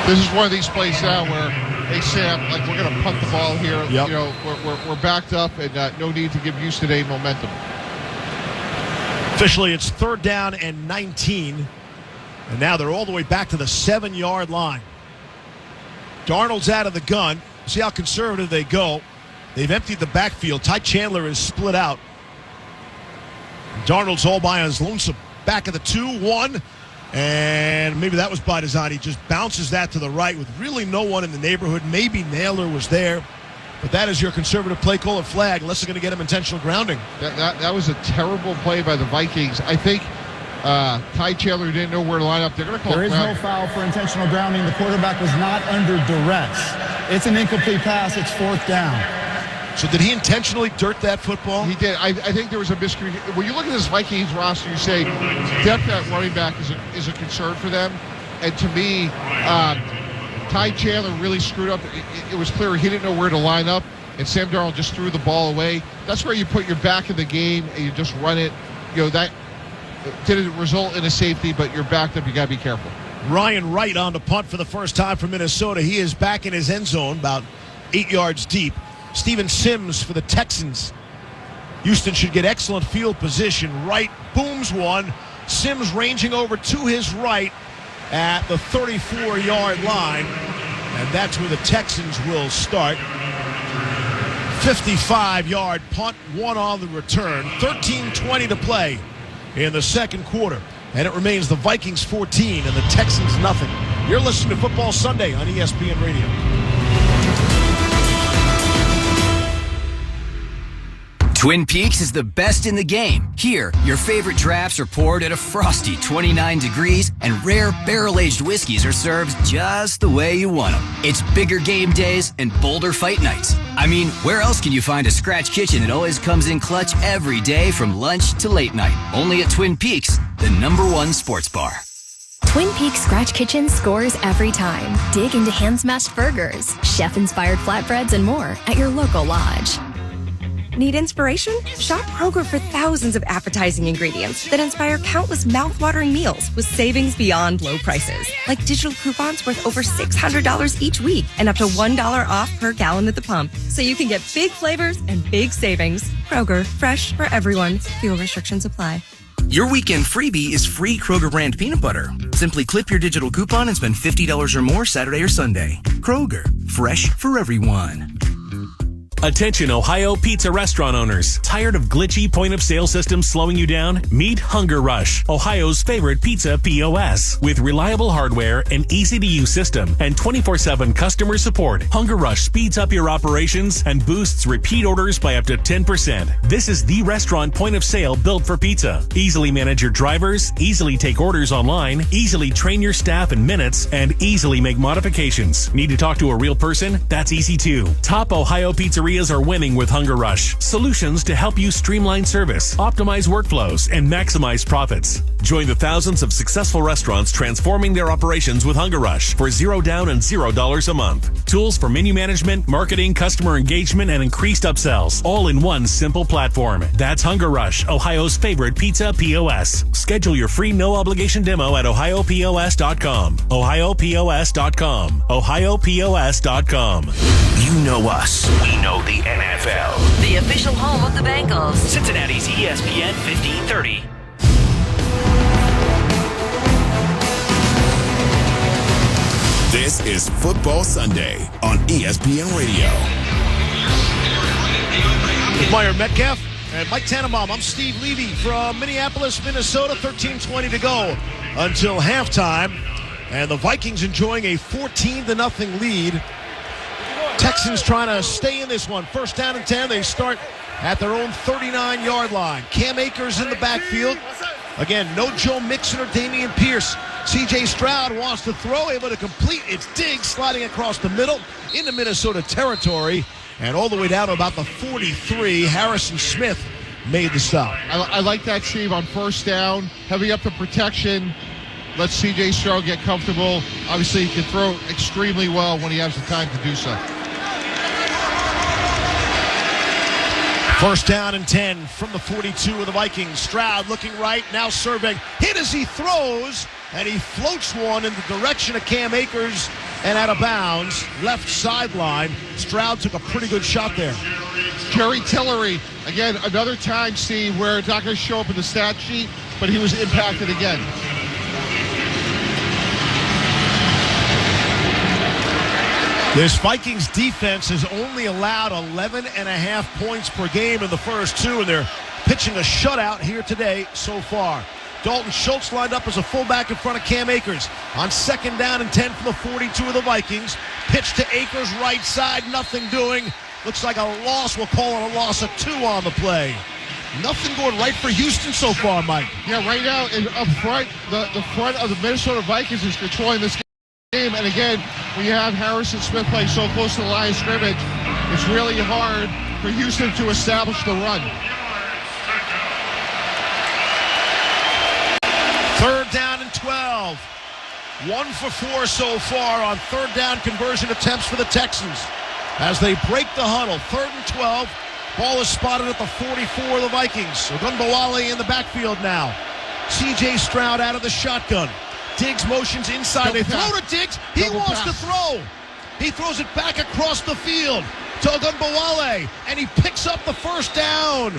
This is one of these plays now where, hey, Sam, like, we're going to punt the ball here. Yep. You know, we're backed up, and no need to give Houston any momentum. Officially, it's 3rd down and 19. And now they're all the way back to the 7-yard line. Darnold's out of the gun. See how conservative they go. They've emptied the backfield. Ty Chandler is split out. Darnold's all by his lonesome. Back at the 2-1. And maybe that was by design. He just bounces that to the right with really no one in the neighborhood. Maybe Naylor was there. But that is your conservative play call, a flag, unless they're going to get him intentional grounding. That was a terrible play by the Vikings. I think Ty Chandler didn't know where to line up. They're going to call There it is grounding. no foul for intentional grounding. The quarterback was not under duress. It's an incomplete pass. It's 4th down. So did he intentionally dirt that football? He did. I think there was a miscommunication. When you look at this Vikings roster, you say depth at running back is a concern for them. And to me, Ty Chandler really screwed up. It was clear he didn't know where to line up, and Sam Darnold just threw the ball away. That's where you put your back in the game and you just run it. You know, that didn't result in a safety, but you're backed up. You got to be careful. Ryan Wright on the punt for the first time for Minnesota. He is back in his end zone, about 8 yards deep. Steven Sims for the Texans. Houston should get excellent field position. Wright booms one. Sims ranging over to his right at the 34-yard line. And that's where the Texans will start. 55-yard punt, 1 on the return. 13:20 to play in the 2nd quarter. And it remains the Vikings 14 and the Texans nothing. You're listening to Football Sunday on ESPN Radio. Twin Peaks is the best in the game. Here, your favorite drafts are poured at a frosty 29 degrees, and rare barrel-aged whiskeys are served just the way you want them. It's bigger game days and bolder fight nights. I mean, where else can you find a scratch kitchen that always comes in clutch every day from lunch to late night? Only at Twin Peaks, the #1 sports bar. Twin Peaks Scratch Kitchen scores every time. Dig into hand-smashed burgers, chef-inspired flatbreads, and more at your local lodge. Need inspiration? Shop Kroger for thousands of appetizing ingredients that inspire countless mouth-watering meals with savings beyond low prices. Like digital coupons worth over $600 each week and up to $1 off per gallon at the pump. So you can get big flavors and big savings. Kroger, fresh for everyone. Fuel restrictions apply. Your weekend freebie is free Kroger brand peanut butter. Simply clip your digital coupon and spend $50 or more Saturday or Sunday. Kroger, fresh for everyone. Attention Ohio pizza restaurant owners. Tired of glitchy point-of-sale systems slowing you down? Meet Hunger Rush, Ohio's favorite pizza POS. With reliable hardware, an easy-to-use system, and 24/7 customer support, Hunger Rush speeds up your operations and boosts repeat orders by up to 10%. This is the restaurant point-of-sale built for pizza. Easily manage your drivers, easily take orders online, easily train your staff in minutes, and easily make modifications. Need to talk to a real person? That's easy too. Top Ohio pizzerias are winning with Hunger Rush. Solutions to help you streamline service, optimize workflows, and maximize profits. Join the thousands of successful restaurants transforming their operations with Hunger Rush for $0 down and $0 a month. Tools for menu management, marketing, customer engagement, and increased upsells, all in one simple platform. That's Hunger Rush, Ohio's favorite pizza POS. Schedule your free no-obligation demo at ohiopos.com. ohiopos.com. ohiopos.com. You know us. We know the NFL. The official home of the Bengals. Cincinnati's ESPN 1530. This is Football Sunday on ESPN Radio. With Meyer Metcalf and Mike Tannenbaum, I'm Steve Levy from Minneapolis, Minnesota. 13:20 to go until halftime. And the Vikings enjoying a 14-0 lead. Texans trying to stay in this one. First down and 10. They start at their own 39-yard line. Cam Akers in the backfield. Again, no Joe Mixon or Dameon Pierce. C.J. Stroud wants to throw, able to complete. It's Diggs sliding across the middle into Minnesota territory. And all the way down to about the 43, Harrison Smith made the stop. I like that, Steve, on first down. Heavy up the protection. Let C.J. Stroud get comfortable. Obviously, he can throw extremely well when he has the time to do so. First down and 10 from the 42 of the Vikings. Stroud looking right, now surveying. Hit as he throws, and he floats one in the direction of Cam Akers and out of bounds. Left sideline. Stroud took a pretty good shot there. Jerry Tillery, again, another time, Steve, where it's not going to show up in the stat sheet, but he was impacted again. This Vikings defense has only allowed 11.5 points per game in the first two, and they're pitching a shutout here today so far. Dalton Schultz lined up as a fullback in front of Cam Akers. On second down and 10 from the 42 of the Vikings. Pitch to Akers, right side, nothing doing. Looks like a loss. We'll call it a loss of 2 on the play. Nothing going right for Houston so far, Mike. Yeah, right now, up front, the front of the Minnesota Vikings is controlling this game. And again, when you have Harrison Smith play so close to the line of scrimmage, it's really hard for Houston to establish the run. Third down and 12. 1 for 4 so far on third down conversion attempts for the Texans. As they break the huddle, 3rd and 12. Ball is spotted at the 44 of the Vikings. Ogunbowale in the backfield now. C.J. Stroud out of the shotgun. Diggs motions inside. They throw to Diggs. He wants to throw. He throws it back across the field to Ogunbowale, and he picks up the first down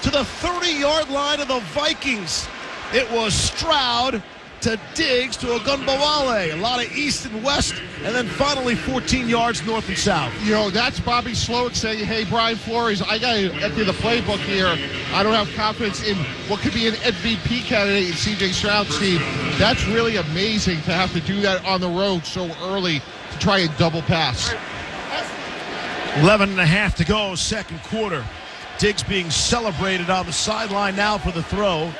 to the 30-yard line of the Vikings. It was Stroud to Diggs to Ogunbowale. A lot of east and west, and then finally 14 yards north and south. You know, that's Bobby Slowick saying, hey, Brian Flores, I got to empty the playbook here. I don't have confidence in what could be an MVP candidate in C.J. Stroud, Steve. That's really amazing to have to do that on the road so early to try and double pass. 11.5 to go, second quarter. Diggs being celebrated on the sideline now for the throw.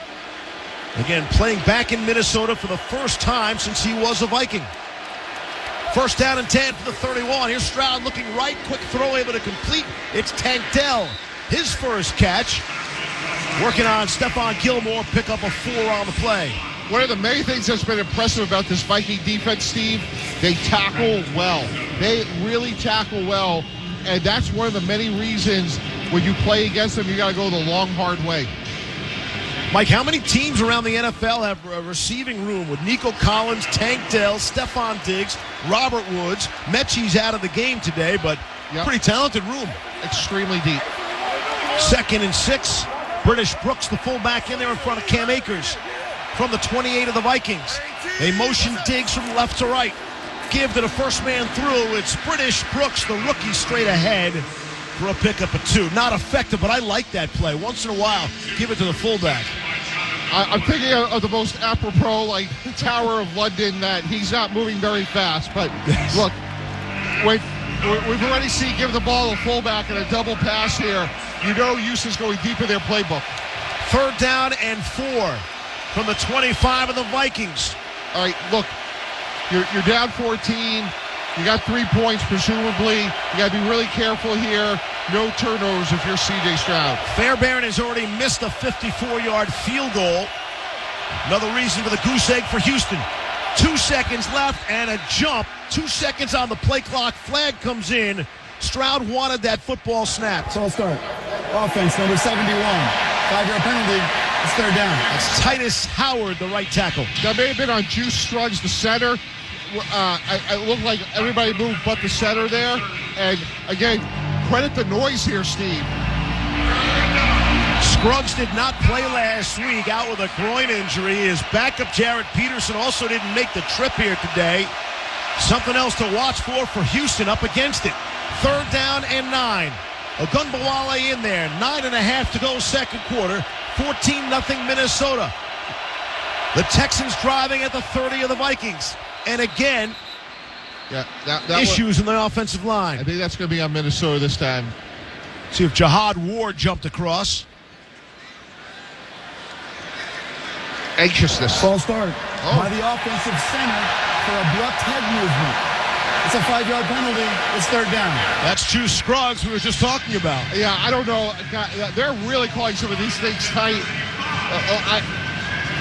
Again, playing back in Minnesota for the first time since he was a Viking. First down and 10 for the 31. Here's Stroud looking right. Quick throw able to complete. It's Tank Dell. His first catch. Working on Stephon Gilmore. Pick up a 4 on the play. One of the many things that's been impressive about this Viking defense, Steve, they tackle well. They really tackle well. And that's one of the many reasons when you play against them, you got to go the long, hard way. Mike, how many teams around the NFL have a receiving room with Nico Collins, Tank Dell, Stephon Diggs, Robert Woods? Mechie's out of the game today, but pretty talented room. Extremely deep. 2nd and 6. British Brooks, the fullback, in there in front of Cam Akers from the 28 of the Vikings. They motion Diggs from left to right. Give to the first man through. It's British Brooks, the rookie, straight ahead for a pickup of 2. Not effective, but I like that play. Once in a while, give it to the fullback. I'm thinking of the most apropos, like Tower of London, that he's not moving very fast. But look, we've already seen give the ball to the fullback in a double pass here. You know Houston's going deep in their playbook. 3rd down and 4 from the 25 of the Vikings. All right, look, you're down 14. You got 3 points, presumably. You got to be really careful here. No turnovers if you're C.J. Stroud. Fairbairn has already missed a 54-yard field goal. Another reason for the goose egg for Houston. 2 seconds left and a jump. 2 seconds on the play clock. Flag comes in. Stroud wanted that football snap. So I'll start. Offense, number 71. 5-yard penalty. It's 3rd down. That's Titus Howard, the right tackle. That may have been on Juice Scruggs, the center. It looked like everybody moved but the center there. And, again, credit the noise here, Steve. Scruggs did not play last week, out with a groin injury. His backup, Jared Peterson, also didn't make the trip here today. Something else to watch for Houston up against it. 3rd down and 9. Ogunbowale in there. 9.5 to go, second quarter. 14-0 Minnesota. The Texans driving at the 30 of the Vikings. And again, issues in the offensive line. I think that's going to be on Minnesota this time. See if Jihad Ward jumped across. Anxiousness. Ball start by the offensive center for abrupt head movement. It's a 5-yard penalty. It's 3rd down. That's Juice Scruggs we were just talking about. Yeah, I don't know. They're really calling some of these things tight.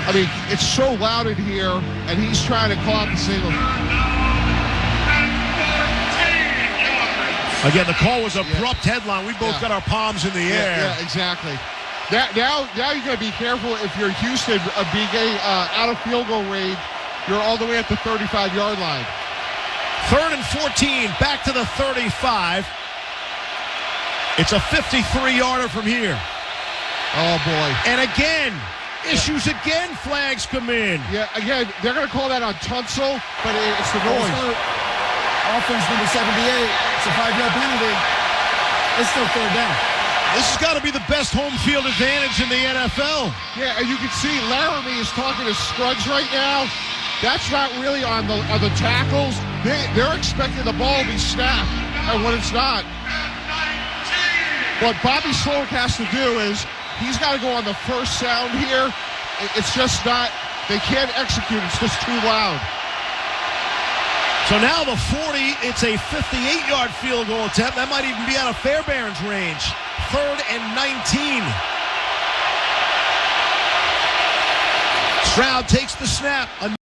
I mean, it's so loud in here, and he's trying to call out the signal. Again, the call was abrupt headline. We both got our palms in the air. Yeah, exactly. Now you got to be careful if you're Houston being out of field goal range. You're all the way at the 35-yard line. 3rd and 14, back to the 35. It's a 53-yarder from here. Oh, boy. And again, issues again, flags come in. Yeah, again, they're going to call that on Tunsil, but it's the noise. Offense number 78. It's a 5-yard penalty. It's still 3rd down. This has got to be the best home field advantage in the NFL. Yeah, and you can see Laramie is talking to Scruggs right now. That's not really on the tackles. They're expecting the ball to be snapped, and when it's not, what Bobby Slowick has to do is he's got to go on the first sound here. It's just not, they can't execute. It's just too loud. So now the 40, it's a 58-yard field goal attempt. That might even be out of Fairbairn's range. 3rd and 19. Stroud takes the snap.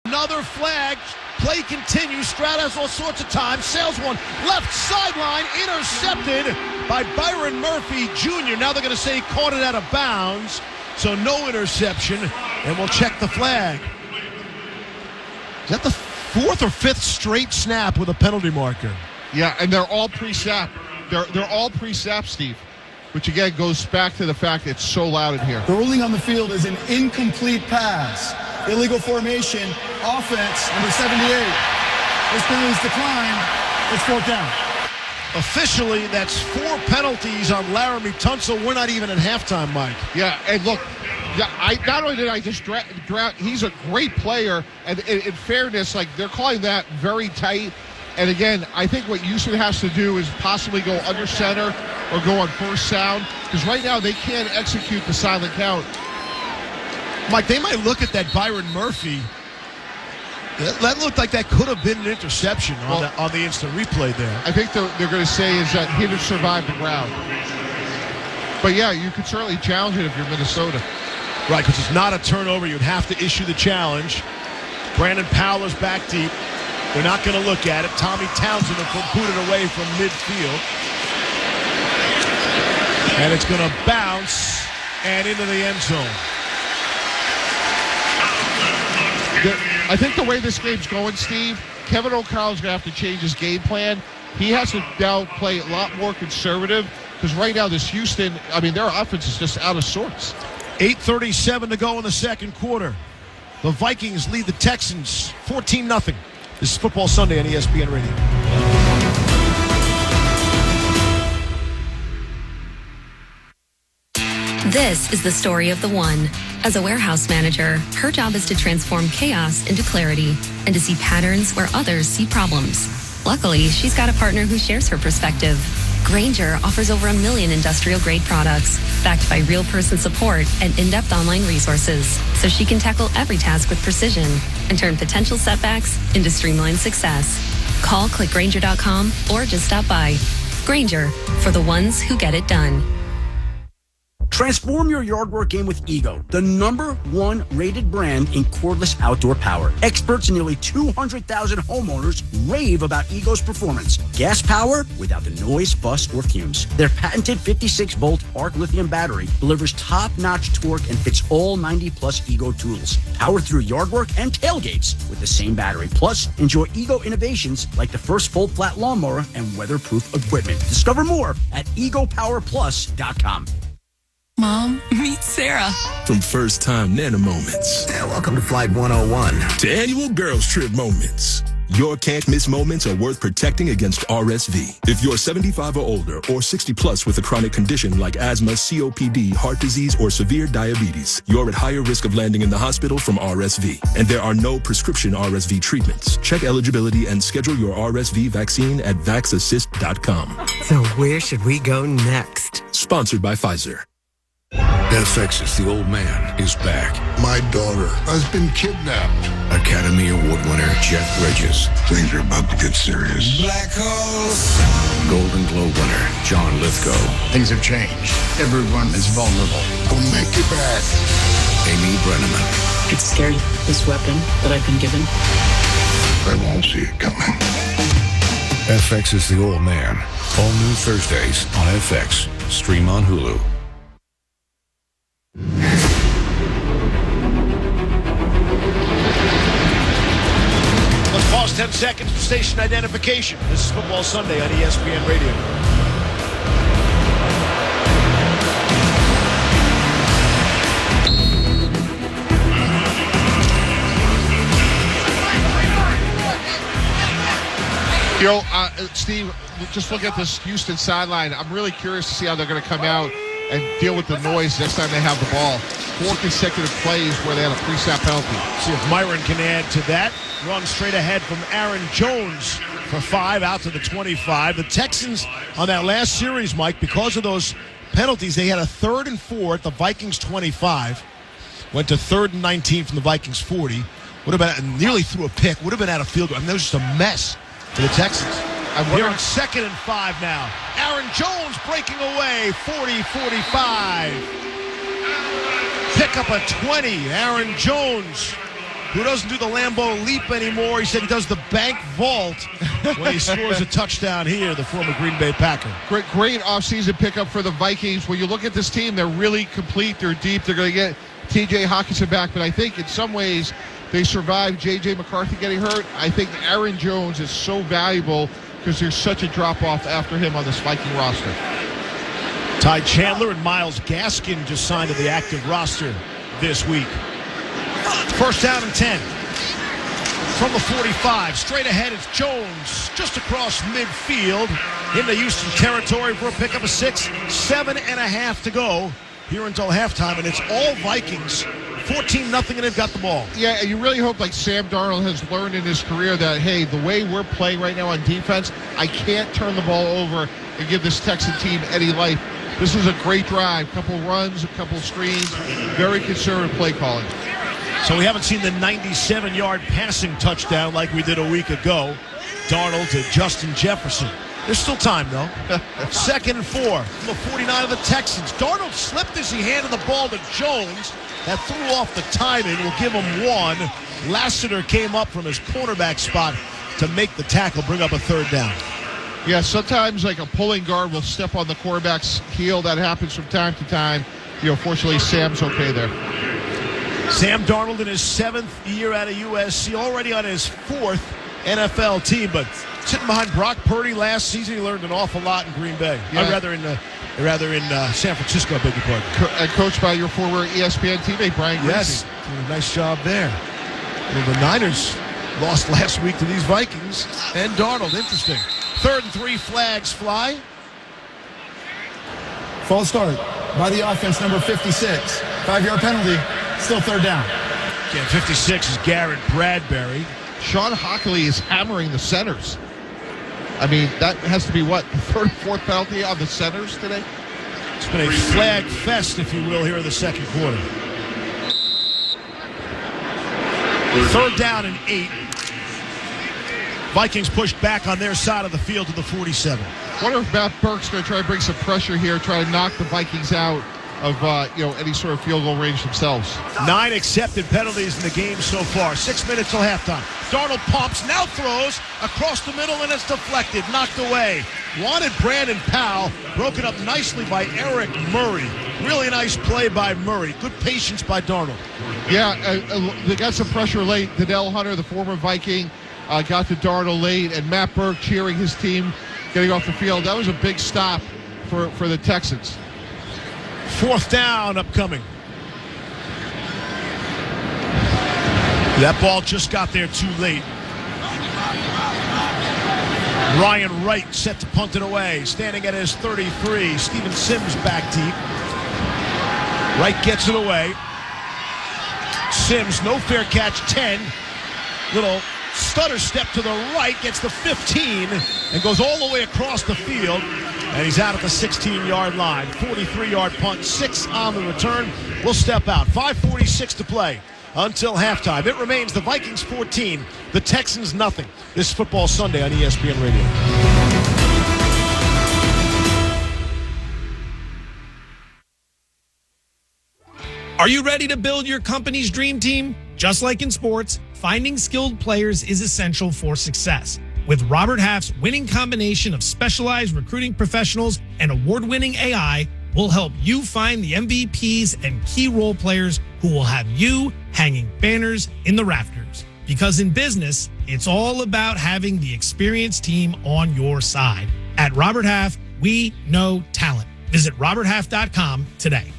Another flag. Play continues. Stroud has all sorts of time. Sails one. Left sideline. Intercepted by Byron Murphy Jr. Now they're going to say he caught it out of bounds. So no interception. And we'll check the flag. Is that the 4th or 5th straight snap with a penalty marker? Yeah, and they're all pre-snap. They're all pre-snap, Steve. Which, again, goes back to the fact it's so loud in here. The ruling on the field is an incomplete pass. Illegal formation. Offense, number 78. This penalty's declined. It's 4th down. Officially, that's 4 penalties on Laramie Tunsil. We're not even at halftime, Mike. Yeah, and look, not only did I just he's a great player, and in fairness, like, they're calling that very tight. And again, I think what Houston has to do is possibly go under center or go on first sound, because right now they can't execute the silent count. Mike, they might look at that Byron Murphy. That looked like that could have been an interception on the instant replay there. I think they're going to say is that he didn't survive the ground. But yeah, you could certainly challenge it if you're Minnesota. Right, because it's not a turnover. You'd have to issue the challenge. Brandon Powell's back deep. They're not going to look at it. Tommy Townsend will put it away from midfield. And it's going to bounce and into the end zone. I think the way this game's going, Steve, Kevin O'Connell's going to have to change his game plan. He has to now play a lot more conservative because right now this Houston, their offense is just out of sorts. 8:37 to go in the second quarter. The Vikings lead the Texans 14-0. This is Football Sunday on ESPN Radio. This is the story of the one. As a warehouse manager, her job is to transform chaos into clarity and to see patterns where others see problems. Luckily, she's got a partner who shares her perspective. Grainger offers over 1 million industrial-grade products, backed by real-person support and in-depth online resources, so she can tackle every task with precision and turn potential setbacks into streamlined success. Call clickgrainger.com or just stop by. Grainger, for the ones who get it done. Transform your yard work game with Ego, the #1 rated brand in cordless outdoor power. Experts and nearly 200,000 homeowners rave about Ego's performance. Gas power without the noise, fuss, or fumes. Their patented 56-volt arc lithium battery delivers top-notch torque and fits all 90-plus Ego tools. Power through yard work and tailgates with the same battery. Plus, enjoy Ego innovations like the first full flat lawnmower and weatherproof equipment. Discover more at egopowerplus.com. Mom, meet Sarah. From first-time Nana moments. Yeah, welcome to Flight 101. To annual girls trip moments. Your can't-miss moments are worth protecting against RSV. If you're 75 or older or 60-plus with a chronic condition like asthma, COPD, heart disease, or severe diabetes, you're at higher risk of landing in the hospital from RSV. And there are no prescription RSV treatments. Check eligibility and schedule your RSV vaccine at vaxassist.com. So where should we go next? Sponsored by Pfizer. FX's The Old Man is back. My daughter has been kidnapped. Academy Award winner Jeff Bridges. Things are about to get serious. Black holes. Golden Globe winner John Lithgow. Things have changed. Everyone is vulnerable. We'll make it back. Amy Brenneman. It's scary, this weapon that I've been given. I won't see it coming. FX's The Old Man. All new Thursdays on FX. Stream on Hulu. Let's pause 10 seconds for station identification. This is Football Sunday on ESPN Radio. Steve, just look at this Houston sideline. I'm really curious to see how they're going to come out and deal with the noise next time they have the ball. 4 consecutive plays where they had a pre-snap penalty. See if Myron can add to that. Run straight ahead from Aaron Jones for 5 out to the 25. The Texans on that last series, Mike, because of those penalties, they had a 3rd and 4 at the Vikings 25. Went to 3rd and 19 from the Vikings 40. Would have been nearly threw a pick. Would have been out of field goal. That was just a mess for the Texans. They're on 2nd and 5 now. Aaron Jones breaking away, 40-45. Pick up a 20. Aaron Jones, who doesn't do the Lambeau leap anymore. He said he does the bank vault when he scores a touchdown here, the former Green Bay Packer. Great offseason pickup for the Vikings. When you look at this team, they're really complete. They're deep. They're going to get T.J. Hawkinson back. But I think in some ways they survived J.J. McCarthy getting hurt. I think Aaron Jones is so valuable because there's such a drop-off after him on this Viking roster. Ty Chandler and Myles Gaskin just signed to the active roster this week. 1st down and 10. From the 45, straight ahead, it's Jones just across midfield into Houston territory for a pickup of 6. 7.5 to go here until halftime, and it's all Vikings. 14-0, and they've got the ball. Yeah, and you really hope, like Sam Darnold has learned in his career, that, hey, the way we're playing right now on defense, I can't turn the ball over and give this Texan team any life. This was a great drive. Couple runs, a couple screens, very conservative play calling. So we haven't seen the 97-yard passing touchdown like we did a week ago. Darnold to Justin Jefferson. There's still time, though. 2nd and 4 from the 49 of the Texans. Darnold slipped as he handed the ball to Jones. That threw off the timing. Will give him 1. Lassiter came up from his cornerback spot to make the tackle, bring up a 3rd down. Yeah, sometimes like a pulling guard will step on the quarterback's heel. That happens from time to time. Fortunately, Sam's okay there. Sam Darnold in his 7th year out of USC, already on his 4th NFL team, but sitting behind Brock Purdy last season, he learned an awful lot in Green Bay. Yeah. Rather in San Francisco, I beg your pardon. And coached by your former ESPN teammate, Brian Greasy. Yes, doing a nice job there. Well, the Niners lost last week to these Vikings and Darnold. Interesting. 3rd and 3, flags fly. False start by the offense, number 56. 5-yard penalty, still 3rd down. Again, 56 is Garrett Bradbury. Sean Hockley is hammering the centers. I mean, that has to be what, the 3rd or 4th penalty on the centers today? It's been a flag fest, if you will, here in the second quarter. 3rd down and 8. Vikings pushed back on their side of the field to the 47. I wonder if Matt Burke's going to try to bring some pressure here, try to knock the Vikings out of any sort of field goal range themselves. 9 accepted penalties in the game so far. 6 minutes till halftime. Darnold pumps, now throws across the middle, and it's deflected, knocked away. Wanted Brandon Powell, broken up nicely by Eric Murray. Really nice play by Murray. Good patience by Darnold. Yeah, they got some pressure late. Danielle Hunter, the former Viking, got to Darnold late, and Matt Burke cheering his team, getting off the field. That was a big stop for the Texans. 4th down upcoming. That ball just got there too late. Ryan Wright set to punt it away. Standing at his 33. Steven Sims back deep. Wright gets it away. Sims, no fair catch, 10. Little stutter step to the right, gets the 15, and goes all the way across the field. And he's out at the 16-yard line. 43-yard punt, 6 on the return. Will step out. 5:46 to play until halftime. It remains the Vikings 14, the Texans nothing. This Football Sunday on ESPN Radio. Are you ready to build your company's dream team? Just like in sports, finding skilled players is essential for success. With Robert Half's winning combination of specialized recruiting professionals and award-winning AI, we'll help you find the MVPs and key role players who will have you hanging banners in the rafters. Because in business, it's all about having the experienced team on your side. At Robert Half, we know talent. Visit roberthalf.com today.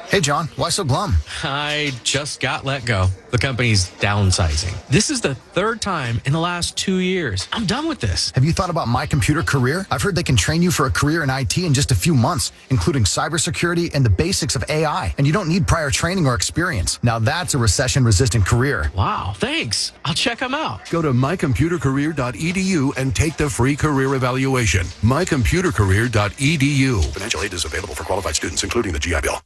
Hey, John, why so glum? I just got let go. The company's downsizing. This is the 3rd time in the last 2 years. I'm done with this. Have you thought about My Computer Career? I've heard they can train you for a career in IT in just a few months, including cybersecurity and the basics of AI. And you don't need prior training or experience. Now that's a recession-resistant career. Wow, thanks. I'll check them out. Go to mycomputercareer.edu and take the free career evaluation. mycomputercareer.edu. Financial aid is available for qualified students, including the GI Bill.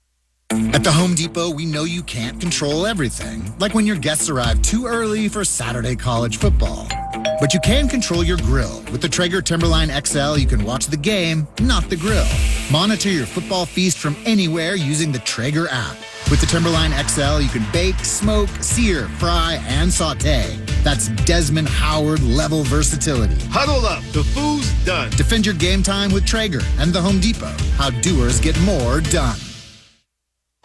At the Home Depot, we know you can't control everything, like when your guests arrive too early for Saturday college football. But you can control your grill. With the Traeger Timberline XL, you can watch the game, not the grill. Monitor your football feast from anywhere using the Traeger app. With the Timberline XL, you can bake, smoke, sear, fry, and saute. That's Desmond Howard level versatility. Huddle up, the food's done. Defend your game time with Traeger and the Home Depot. How doers get more done.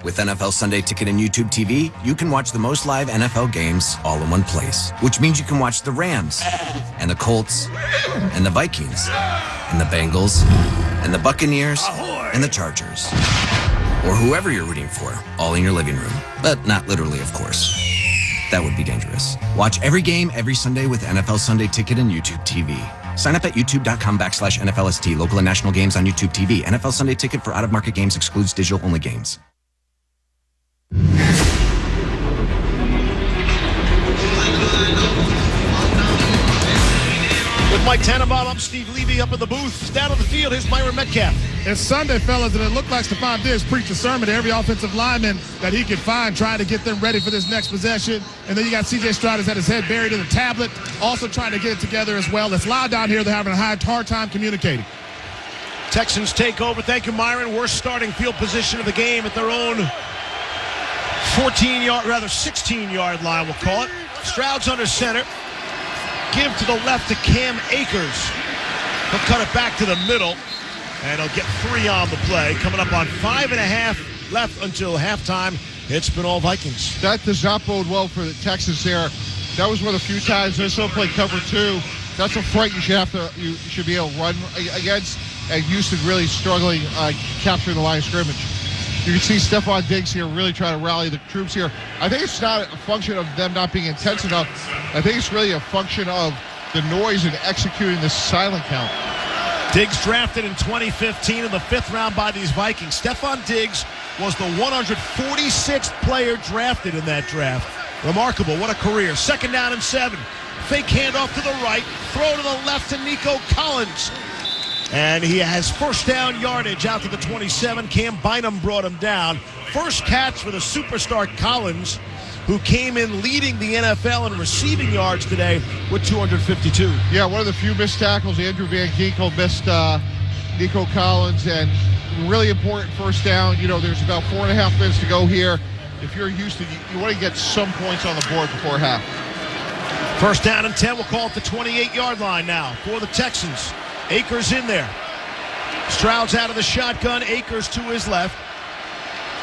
With NFL Sunday Ticket and YouTube TV, you can watch the most live NFL games all in one place, which means you can watch the Rams and the Colts and the Vikings and the Bengals and the Buccaneers and the Chargers, or whoever you're rooting for, all in your living room. But not literally, of course. That would be dangerous. Watch every game every Sunday with NFL Sunday Ticket and YouTube TV. Sign up at youtube.com/NFLST. Local and national games on YouTube TV. NFL Sunday Ticket for out-of-market games excludes digital-only games. With Mike Tannenbaum, I'm Steve Levy up in the booth. Down on the field, here's Myron Metcalf. It's Sunday, fellas, and it looked like Stephon Diggs preached a sermon to every offensive lineman that he could find, trying to get them ready for this next possession. And then you got C.J. Stroud has had his head buried in the tablet, also trying to get it together as well. It's loud down here. They're having a hard time communicating. Texans take over. Thank you, Myron. Worst starting field position of the game at their own 16-yard line, we'll call it. Stroud's under center. Give to the left to Cam Akers. He'll cut it back to the middle, and he'll get 3 on the play. Coming up on 5.5 left until halftime. It's been all Vikings. That does not bode well for the Texans there. That was one of the few times they still played cover 2. That's a fright you should be able to run against. And Houston really struggling capturing the line of scrimmage. You can see Stephon Diggs here really trying to rally the troops here. I think it's not a function of them not being intense enough. I think it's really a function of the noise and executing this silent count. Diggs drafted in 2015 in the 5th round by these Vikings. Stephon Diggs was the 146th player drafted in that draft. Remarkable. What a career. 2nd down and 7. Fake handoff to the right. Throw to the left to Nico Collins. And he has 1st down yardage out to the 27. Cam Bynum brought him down. First catch for the superstar Collins, who came in leading the NFL in receiving yards today with 252. Yeah, one of the few missed tackles. Andrew Van Ginkel missed Nico Collins, and really important 1st down. You know, there's about 4.5 minutes to go here. If you're Houston, you want to get some points on the board before half. 1st down and 10. We'll call it the 28-yard line now for the Texans. Akers in there. Stroud's out of the shotgun. Akers to his left.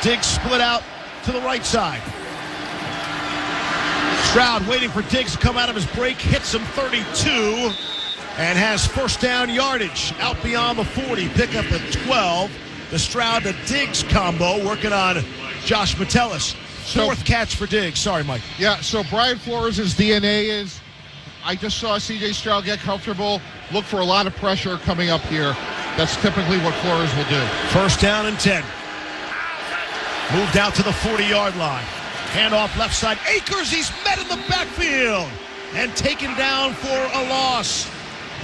Diggs split out to the right side. Stroud waiting for Diggs to come out of his break. Hits him 32 and has 1st down yardage out beyond the 40. Pick up at 12. The Stroud to Diggs combo working on Josh Metellus. 4th catch for Diggs. Sorry, Mike. Yeah, so Brian Flores' DNA is, I just saw C.J. Stroud get comfortable, look for a lot of pressure coming up here. That's typically what Flores will do. 1st down and 10. Moved out to the 40-yard line. Handoff left side. Akers, he's met in the backfield and taken down for a loss.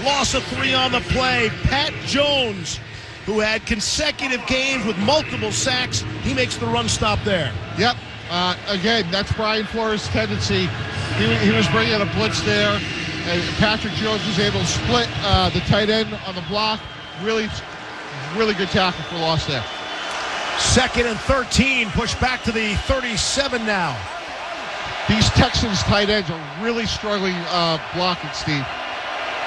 Loss of 3 on the play. Pat Jones, who had consecutive games with multiple sacks, he makes the run stop there. Yep. Again, that's Brian Flores' tendency. He was bringing a blitz there, and Patrick Jones was able to split the tight end on the block. Really good tackle for loss there. 2nd and 13, push back to the 37 now. These Texans tight ends are really struggling blocking, Steve.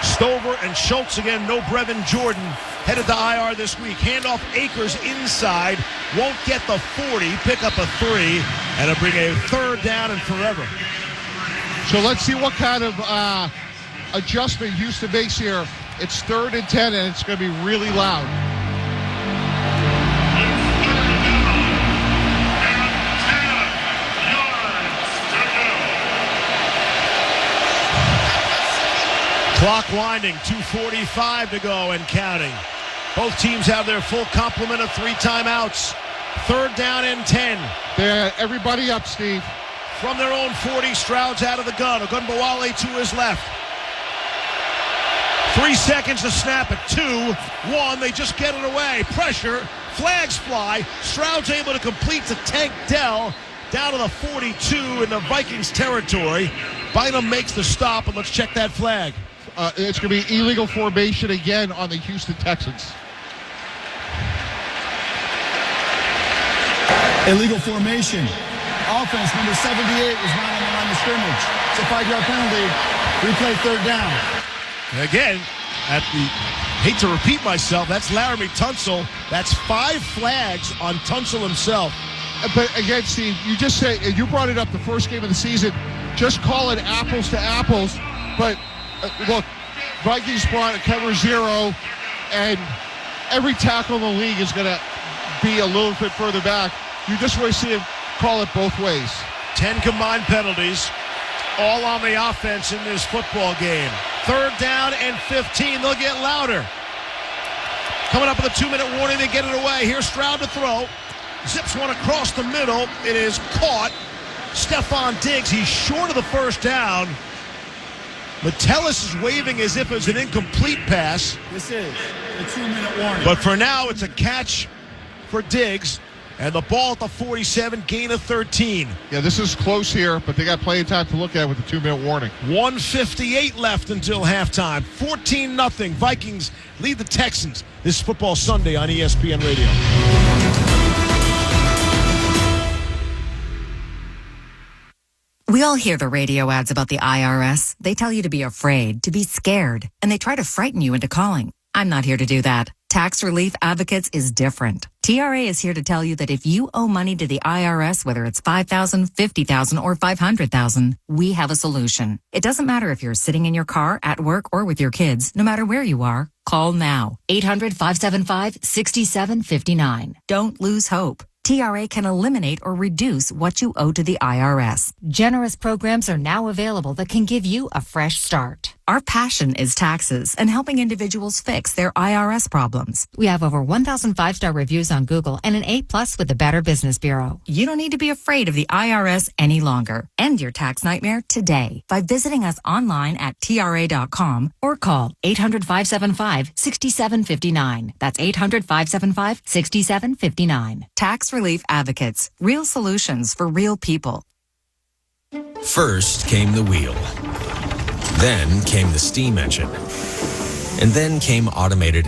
Stover and Schultz again, no Brevin Jordan, headed to IR this week. Handoff Akers inside, won't get the 40, pick up a 3, and it'll bring a 3rd down and forever. So let's see what kind of adjustment Houston makes here. It's 3rd and 10, and it's going to be really loud. Clock winding, 2:45 to go and counting. Both teams have their full complement of 3 timeouts. 3rd down and 10. Everybody up, Steve. From their own 40, Stroud's out of the gun. Ogunbowale to his left. 3 seconds to snap it. 2-1. They just get it away. Pressure. Flags fly. Stroud's able to complete to Tank Dell down to the 42 in the Vikings territory. Bynum makes the stop, and let's check that flag. It's going to be illegal formation again on the Houston Texans. Illegal formation. Offense, number 78 was not on the line of scrimmage. It's a 5-yard penalty. Replay 3rd down. Again, hate to repeat myself, that's Laramie Tunsil. That's 5 flags on Tunsil himself. But again, Steve, you brought it up the first game of the season. Just call it apples to apples. But look, Vikings brought a cover 0, and every tackle in the league is going to be a little bit further back. You just want to see him call it both ways. 10 combined penalties, all on the offense in this football game. 3rd down and 15. They'll get louder. Coming up with a 2-minute warning, they get it away. Here's Stroud to throw. Zips one across the middle. It is caught. Stephon Diggs, he's short of the 1st down. Metellus is waving as if it was an incomplete pass. This is a 2-minute warning. But for now, it's a catch for Diggs. And the ball at the 47, gain of 13. Yeah, this is close here, but they got plenty of time to look at it with the 2-minute warning. 1:58 left until halftime. 14-0. Vikings lead the Texans. This is Football Sunday on ESPN Radio. We all hear the radio ads about the IRS. They tell you to be afraid, to be scared, and they try to frighten you into calling. I'm not here to do that. Tax Relief Advocates is different. TRA is here to tell you that if you owe money to the IRS, whether it's $5,000, $50,000, or $500,000, we have a solution. It doesn't matter if you're sitting in your car, at work, or with your kids. No matter where you are, call now. 800-575-6759. Don't lose hope. TRA can eliminate or reduce what you owe to the IRS. Generous programs are now available that can give you a fresh start. Our passion is taxes and helping individuals fix their IRS problems. We have over 1,000 5-star reviews on Google and an A+ with the Better Business Bureau. You don't need to be afraid of the IRS any longer. End your tax nightmare today by visiting us online at TRA.com or call 800-575-6759. That's 800-575-6759. Tax Relief Advocates. Real solutions for real people. First came the wheel. Then came the steam engine. And then came automated